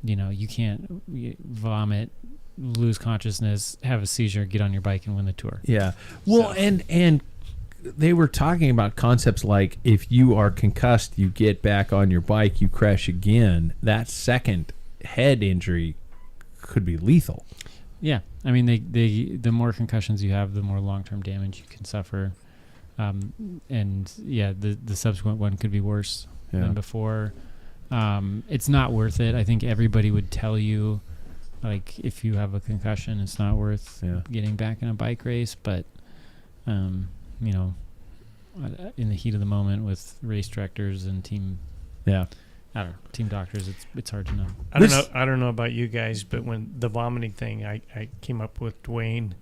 you can't vomit, lose consciousness, have a seizure, get on your bike and win the Tour. Yeah. Well, and they were talking about concepts like if you are concussed, you get back on your bike, you crash again, that second head injury could be lethal. Yeah. I mean, the more concussions you have, the more long-term damage you can suffer. And the subsequent one could be worse than before. It's not worth it. I think everybody would tell you, like, if you have a concussion, it's not worth getting back in a bike race. But, in the heat of the moment with race directors and team, team doctors, it's hard to know. I don't know about you guys, but when the vomiting thing, I came up with Dwayne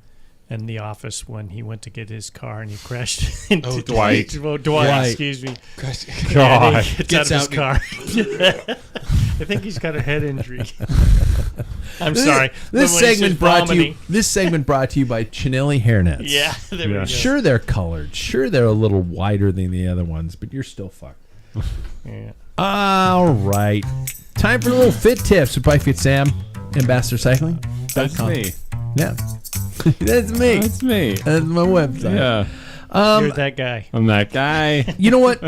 in the office when he went to get his car and he crashed into Dwight. Dwight, excuse me. God. He gets out of his car. I think he's got a head injury. I'm sorry. This segment brought to you by Chinelli hairnets. Yeah, there we go. Sure, they're colored. Sure, they're a little wider than the other ones, but you're still fucked. Yeah. All right. Time for a little fit tips with Bike Fit Sam, Ambassador Cycling. That's me. Yeah. That's me. That's me. That's my website. Yeah. You're that guy. I'm that guy. You know what?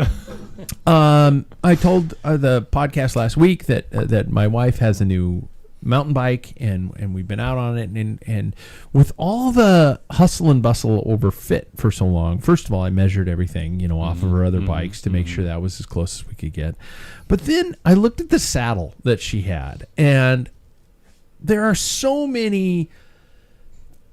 I told the podcast last week that my wife has a new mountain bike, and we've been out on it, and with all the hustle and bustle over fit for so long, first of all, I measured everything, off of her other bikes to make sure that was as close as we could get. But then I looked at the saddle that she had, and there are so many.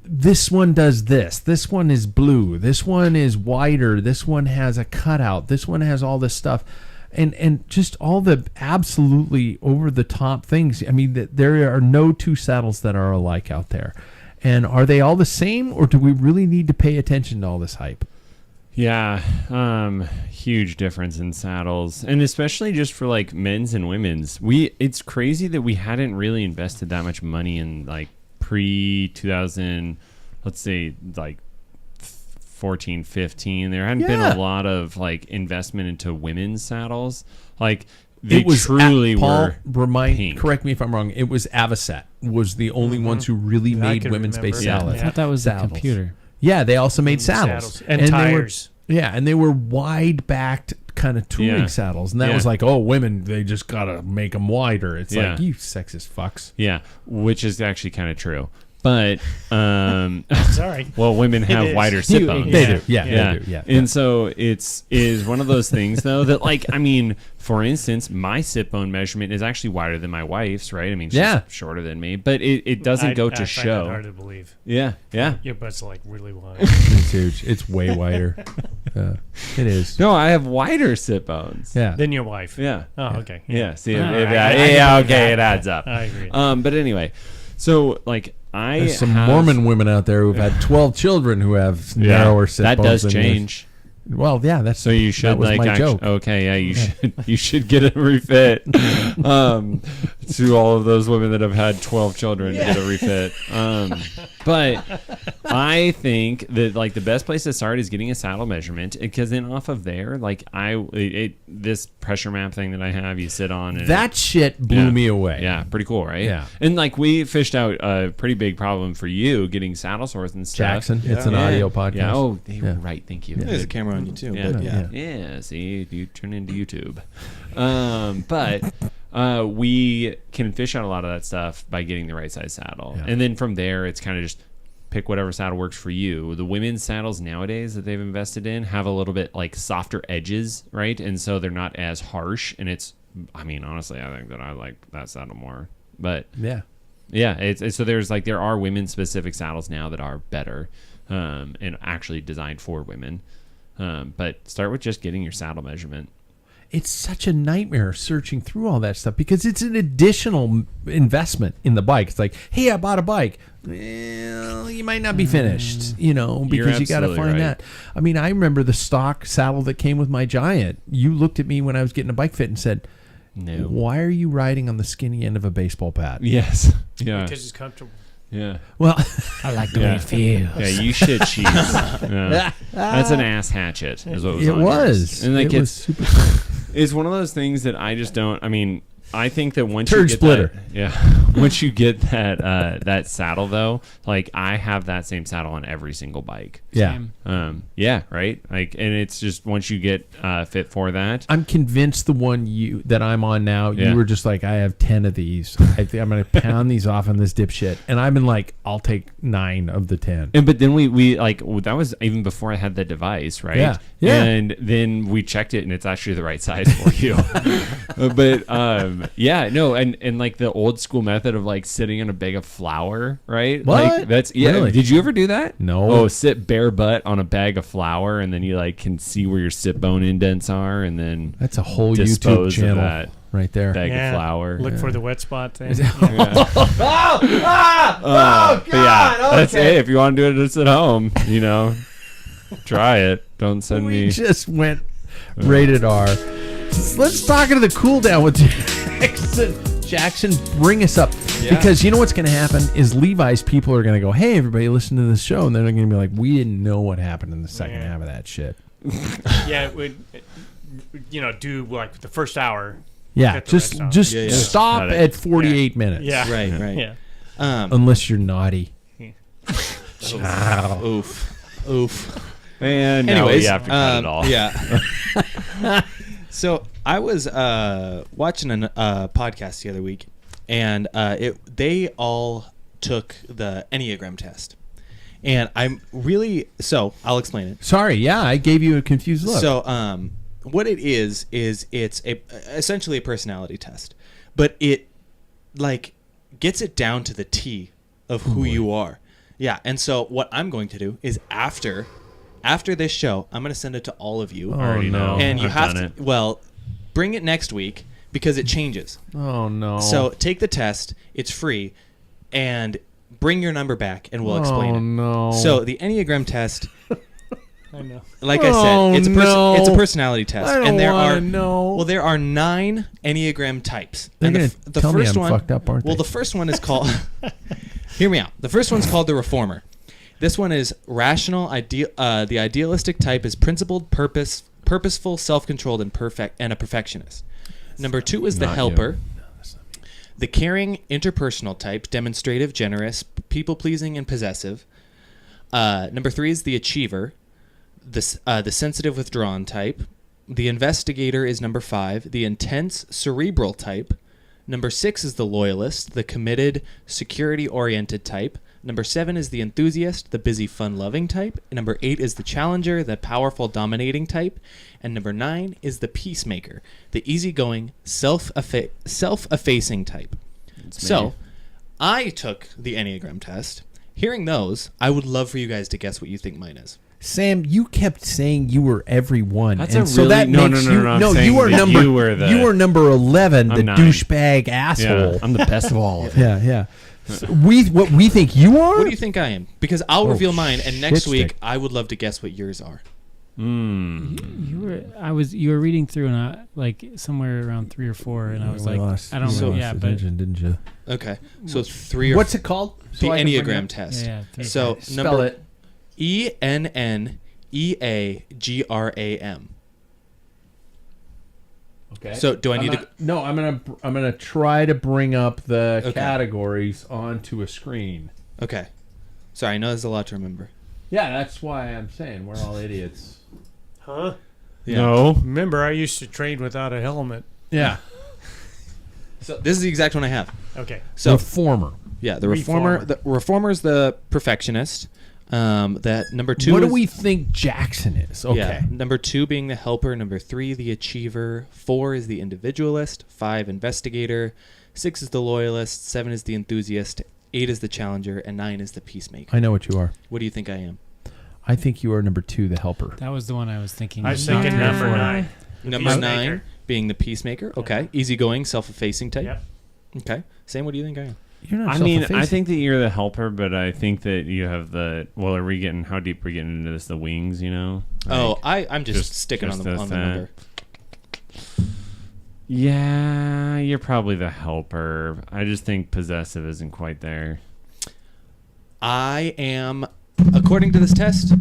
This one does this. This one is blue. This one is wider. This one has a cutout. This one has all this stuff. And just all the absolutely over-the-top things. I mean, there are no two saddles that are alike out there. And are they all the same, or do we really need to pay attention to all this hype? Yeah, huge difference in saddles, and especially just for like men's and women's. It's crazy that we hadn't really invested that much money in like pre-2000, let's say like 14, 15. There hadn't been a lot of like investment into women's saddles. Like they truly were pink. Correct me if I'm wrong. It was Avocet was the only ones who really made women's based saddles. I thought that was a Saddles. computer. Yeah, they also made saddles and tires. And they were wide backed kind of touring saddles, and that was like, oh, women, they just gotta make them wider. It's like, you sexist fucks. Yeah, which is actually kind of true. But sorry. Well, women have wider sit bones. They do. They do. And so is one of those things though that, like, I mean, for instance, my sit bone measurement is actually wider than my wife's, right? I mean, she's shorter than me, but it doesn't go to I show. find that hard to believe. Yeah. Your butt's like really wide. It's huge. It's way wider. It is. No, I have wider sit bones. Yeah. Than your wife. Yeah. Oh, okay. Yeah. See, okay, it adds up. I agree. But anyway, so like there's some Mormon women out there who've had 12 children who have narrower sit bones. That does change. Well, yeah, that's so you should that was like my joke. Okay, yeah, you should get a refit. To all of those women that have had 12 children, get a refit. But I think that like the best place to start is getting a saddle measurement, because then off of there, like this pressure map thing that I have, you sit on and that shit blew me away. Yeah, pretty cool, right? Yeah, and like we fished out a pretty big problem for you getting saddle sores and stuff. Jackson, it's an audio podcast. Yeah. Oh, right. Thank you. There's a camera on you too. Yeah. But Yeah. See, you turn into YouTube. But we can fish out a lot of that stuff by getting the right size saddle, and then from there, it's kind of just pick whatever saddle works for you. The women's saddles nowadays that they've invested in have a little bit like softer edges, right? And so they're not as harsh. And I mean, honestly, I think that I like that saddle more. But yeah. It's so there are women specific saddles now that are better, and actually designed for women. But start with just getting your saddle measurement. It's such a nightmare searching through all that stuff because it's an additional investment in the bike. It's like, hey, I bought a bike. Well, you might not be finished, because you got to find that. I mean, I remember the stock saddle that came with my Giant. You looked at me when I was getting a bike fit and said, no. Why are you riding on the skinny end of a baseball bat? Yes. Yeah. Because it's comfortable. Yeah. Well, I like the way it feels. Yeah, you shit cheese. Yeah. That's an ass hatchet, is what it was. And like it was super. It's one of those things that I just don't. I mean, I think that once Turd you get splitter. Once you get that saddle though, like I have that same saddle on every single bike. Yeah. Right. Like, and it's just once you get fit for that. I'm convinced the one that I'm on now. You were just like, I have 10 of these. I think I'm going to pound these off on this dipshit, and I've been like, I'll take 9 of the 10. But then we like that was even before I had the device, right? Yeah. And then we checked it, and it's actually the right size for you. But and like the old school method of like sitting on a bag of flour, right? What? Like that's Really? Did you ever do that? No. Oh, sit bare butt on a bag of flour, and then you like can see where your sit bone indents are, and then that's a whole YouTube dispose channel of that right there. bag of flour. Look for the wet spot thing. God! That's it. If you want to do it just at home, try it. Don't send me. We just went rated R. Let's talk into the cool down with Jackson. Bring us up. Because you know what's going to happen is Levi's people are going to go, hey, everybody, listen to this show. And they're going to be like, we didn't know what happened in the second half of that shit. Yeah, it would, do like the first hour. Yeah, just stop at 48 minutes. Yeah. Right. Yeah. Unless you're naughty. Oof. And now Anyways, we have to cut it all. Yeah. So I was watching a podcast the other week, and they all took the Enneagram test. And I'll explain it. Sorry, yeah, I gave you a confused look. So what it is it's essentially a personality test, but it like gets it down to the T of who you are. Yeah, and so what I'm going to do is after this show, I'm going to send it to all of you. Oh, no. And you I've have done to, it. well, bring it next week because it changes. Oh, no. So take the test. It's free. And bring your number back and we'll explain it. Oh, no. So the Enneagram test, I know. like I said, it's a personality test. I don't and there wanna are know. Well, there are 9 Enneagram types. They're And gonna the tell me first I'm one, fucked up, aren't well, they? the first one is called Hear me out. The first one's called the Reformer. This one is rational. The idealistic type is principled, purposeful, self-controlled, and a perfectionist. Number 2 is the Not helper. you. No, that's not me. The caring, interpersonal type, demonstrative, generous, people-pleasing, and possessive. Number 3 is the achiever. The sensitive, withdrawn type. The investigator is number 5. The intense, cerebral type. Number 6 is the loyalist, the committed, security-oriented type. Number 7 is the enthusiast, the busy, fun-loving type. Number 8 is the challenger, the powerful, dominating type. And number 9 is the peacemaker, the easygoing, self-effacing type. So, I took the Enneagram test. Hearing those, I would love for you guys to guess what you think mine is. Sam, you kept saying you were every one. That's and a so really- that no, makes no, no, you no, I'm saying you are that number you were the- you are number 11, the I'm 9. douchebag asshole. Yeah, I'm the best of all of them. Yeah. So what we think you are? What do you think I am? Because I'll Oh, reveal mine, and next shit week stick. I would love to guess what yours are. You were reading through and like somewhere around 3 or 4, and I was like, I don't know. Yeah, but didn't you? Okay, so 3 or What's it called? the So I can bring it Enneagram up? test. Yeah, 3 or So 4. Spell number it. ENNEAGRAM. Okay. So do I need to? No, I'm gonna try to bring up the Okay. categories onto a screen. Okay, sorry, I know there's a lot to remember. Yeah, that's why I'm saying we're all idiots. Huh? Yeah. No. Remember, I used to train without a helmet. Yeah. So this is the exact one I have. Okay. So Reformer. yeah, the reformer. Reformer. The reformer's the perfectionist. That number 2. What do is- we think Jackson is? Okay. Yeah. Number 2 being the helper. Number 3 the achiever. 4 is the individualist. 5 investigator. 6 is the loyalist. 7 is the enthusiast. 8 is the challenger, and 9 is the peacemaker. I know what you are. What do you think I am? I think you are number 2, the helper. That was the one I was thinking. I was Not thinking 3 or number 4. 9. Number Peacemaker. 9 being the peacemaker. Okay. Easygoing, self-effacing type. Yep. Okay. Sam, what do you think I am? You're not I mean, I self-effacing. think that you're the helper, but I think that you have the. Well, are we getting? How deep are we getting into this? The wings, you know? Oh, Like, I'm just sticking just on the as that. number. Yeah, you're probably the helper. I just think possessive isn't quite there. I am, according to this test,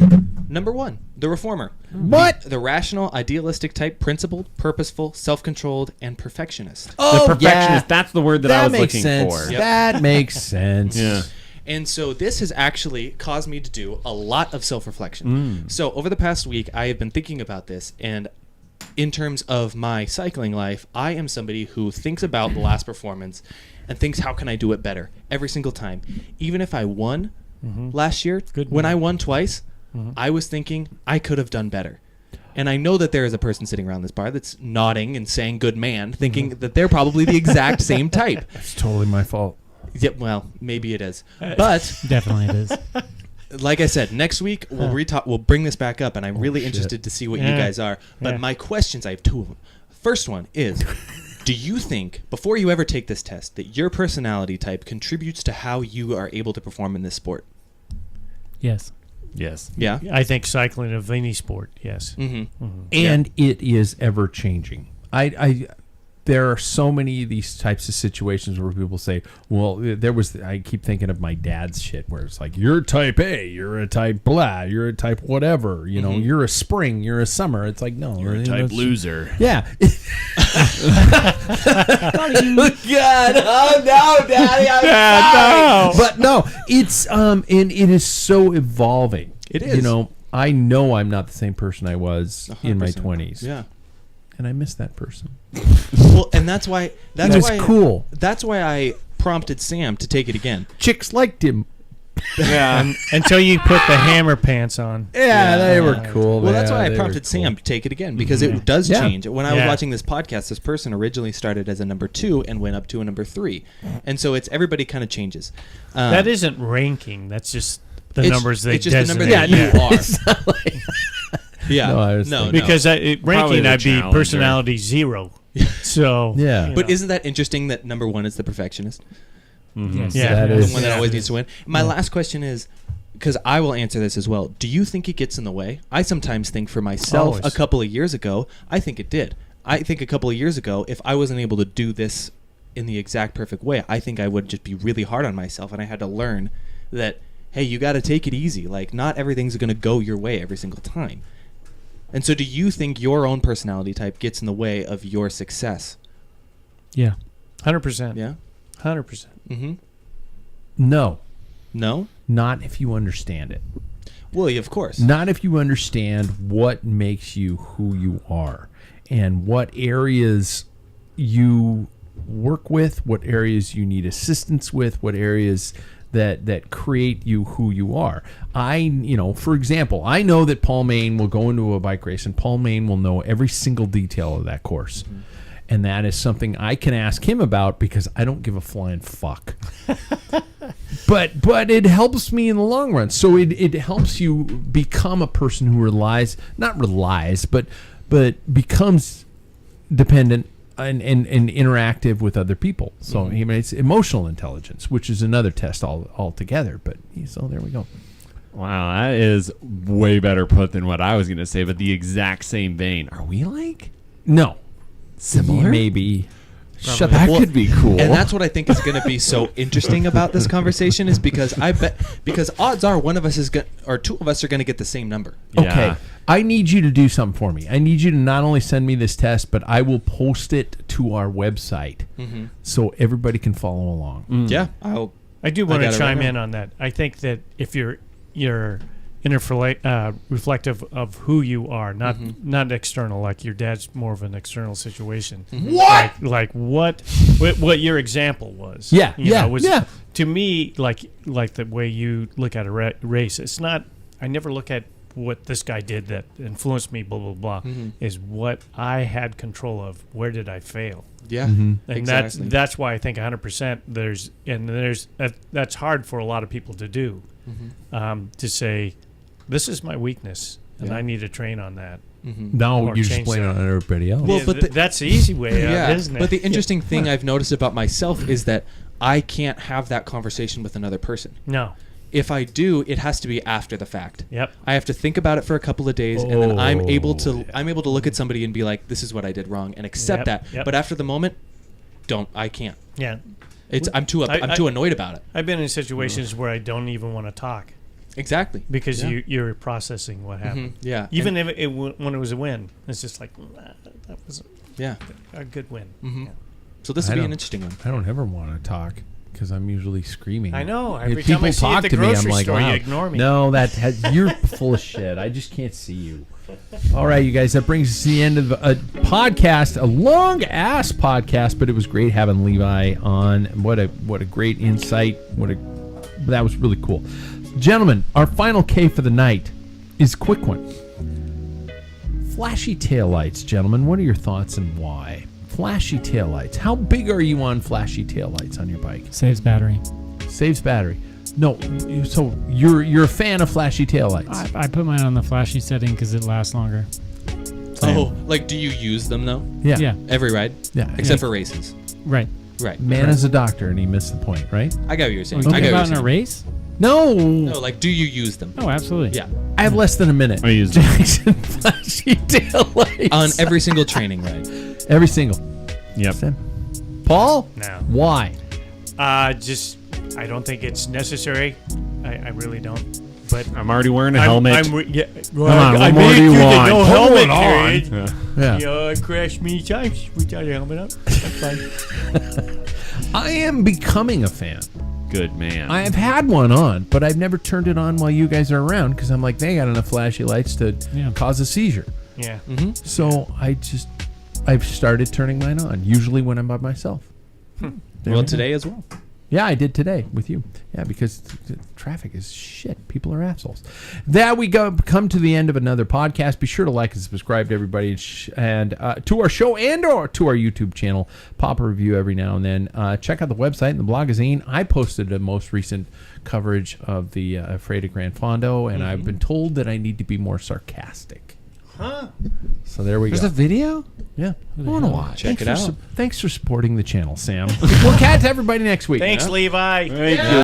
number 1, the reformer. What? The rational, idealistic type, principled, purposeful, self-controlled, and perfectionist. Oh, the perfectionist. That's the word that I was makes looking sense. for. Yep. That makes sense. Yeah. And so this has actually caused me to do a lot of self-reflection. So over the past week, I have been thinking about this, and in terms of my cycling life, I am somebody who thinks about the last performance and thinks, how can I do it better every single time? Even if I won last year, Good when man. I won twice, I was thinking I could have done better. And I know that there is a person sitting around this bar that's nodding and saying good man, thinking that they're probably the exact same type. It's totally my fault. Yeah, well, maybe it is. But Definitely it is. like I said, next week we'll bring this back up, and I'm really shit. interested to see what you Yeah. guys are. But Yeah. my questions, I have 2 of them. First one is, do you think, before you ever take this test, that your personality type contributes to how you are able to perform in this sport? Yes. Yes. Yeah? I think cycling of any sport, yes. Mm-hmm. And it is ever changing. There are so many of these types of situations where people say, well, I keep thinking of my dad's shit where it's like, you're type A, you're a type blah, you're a type whatever, you know, you're a spring, you're a summer. It's like, no. You're a type loser. Yeah. God, oh no, Daddy, I'm sorry. But no, it's and it is so evolving. It is. You know, I know I'm not the same person I was in my 100%. 20s. Yeah. And I miss that person. Well, and that's why. It was cool. That's why I prompted Sam to take it again. Chicks liked him. Yeah. Until you put the hammer pants on. Yeah, they were cool. Well, that's why I they prompted were cool. Sam to take it again, because it does Yeah. change. When I was Yeah. watching this podcast, this person originally started as a number 2 and went up to a number 3, and so it's everybody kind of changes. That isn't ranking. That's just the It's- numbers they it's just the number designate. that you are. It's not like- Yeah, No, I was no, thinking- Because ranking, the I'd be challenger. personality 0. So Yeah. you But know. isn't that interesting that number 1 is the perfectionist, Yes. Yeah. That the is- one that Yeah. always needs to win? My last question is, because I will answer this as well. Do you think it gets in the way? I sometimes think for myself, Always. a couple of years ago, I think it did. I think a couple of years ago, if I wasn't able to do this in the exact perfect way, I think I would just be really hard on myself, and I had to learn that, hey, you got to take it easy. Like, not everything's going to go your way every single time. And so do you think your own personality type gets in the way of your success? Yeah. 100%. Yeah? 100%. Mm-hmm. No, No? not if you understand it. Well, yeah, of course. Not if you understand what makes you who you are and what areas you work with, what areas you need assistance with, what areas that create you who you are. For example, I know that Paul Main will go into a bike race and Paul Main will know every single detail of that course. Mm-hmm. And that is something I can ask him about because I don't give a flying fuck. But it helps me in the long run. So it helps you become a person who not relies, but becomes dependent and interactive with other people. So it's emotional intelligence, which is another test altogether. But so there we go. Wow, that is way better put than what I was going to say, but the exact same vein. Are we like No. similar? Maybe. Shut That the could be cool. And that's what I think is going to be so interesting about this conversation is because odds are one of us or two of us are going to get the same number. Okay. Yeah. I need you to do something for me. I need you to not only send me this test, but I will post it to our website so everybody can follow along. Yeah, I do want got to it chime right in on that. I think that if you're reflective of who you are, not external, like your dad's more of an external situation. What? Like what your example was. Yeah, You know, was, yeah. To me, like the way you look at a race, it's not. I never look at what this guy did that influenced me. Blah blah blah. Is what I had control of. Where did I fail? yeah, And exactly. that's why I think 100%. That's hard for a lot of people to do. To say, this is my weakness, and Yeah. I need to train on that. Now Or you're just change blaming it that. on everybody else. Well, Yeah, but that's the easy way out, isn't it? But the interesting thing I've noticed about myself is that I can't have that conversation with another person. No. If I do, it has to be after the fact. Yep. I have to think about it for a couple of days, and then I'm able to yeah. I'm able to look at somebody and be like, "This is what I did wrong," and accept Yep, that. yep. But after the moment, I can't. Yeah. I'm too annoyed about it. I've been in situations where I don't even want to talk Exactly. because Yeah. you're processing what happened. Yeah. Even if when it was a win, it's just like, that was Yeah. a good win. Mhm. So this I will be an don't- interesting one. I don't ever want to talk because I'm usually screaming. I know. If Every time I people see you talk at the to me, I'm grocery like, store, you wow. ignore me. No, you're full of shit. I just can't see you. All right, you guys, that brings us to the end of a podcast, a long ass podcast, but it was great having Levi on. What a great insight. That was really cool. Gentlemen, our final K for the night is a quick one. Flashy taillights, gentlemen. What are your thoughts and why? Flashy taillights. How big are you on flashy taillights on your bike? Saves battery. Saves battery. No, so you're a fan of flashy taillights. I put mine on the flashy setting because it lasts longer. Oh, like do you use them though? Yeah. Yeah. Every ride? Yeah. Except for races. Right. Right. Man is a doctor, and he missed the point, right? I got what you're saying. Talking I got about what in you're a saying. race? No. No, like do you use them? Oh, absolutely. Yeah. I have less than a minute. I use them. Jackson flashy taillights. On every single training ride. Every single. Yep. Paul? No. Why? I don't think it's necessary. I really don't. But I'm already wearing a helmet. Come on, I what more made do it you through the want? no Hold helmet on. period. Yeah. Yeah. You know, I crashed many times without a helmet up. That's fine. I am becoming a fan. good man. I have had one on, but I've never turned it on while you guys are around because I'm like, they got enough flashy lights to cause a seizure. Yeah. So I've started turning mine on, usually when I'm by myself. Well, today as well. Yeah, I did today with you. Yeah, because traffic is shit. People are assholes. That we come to the end of another podcast. Be sure to like and subscribe to everybody and to our show and or to our YouTube channel. Pop a review every now and then. Check out the website and the blogazine. I posted the most recent coverage of the Afraid of Grand Fondo, and I've been told that I need to be more sarcastic. Huh? So there we go. There's a video? Yeah. I want to watch. Check it out. Thanks for supporting the channel, Sam. We'll catch everybody next week. Thanks, Levi. Thank you.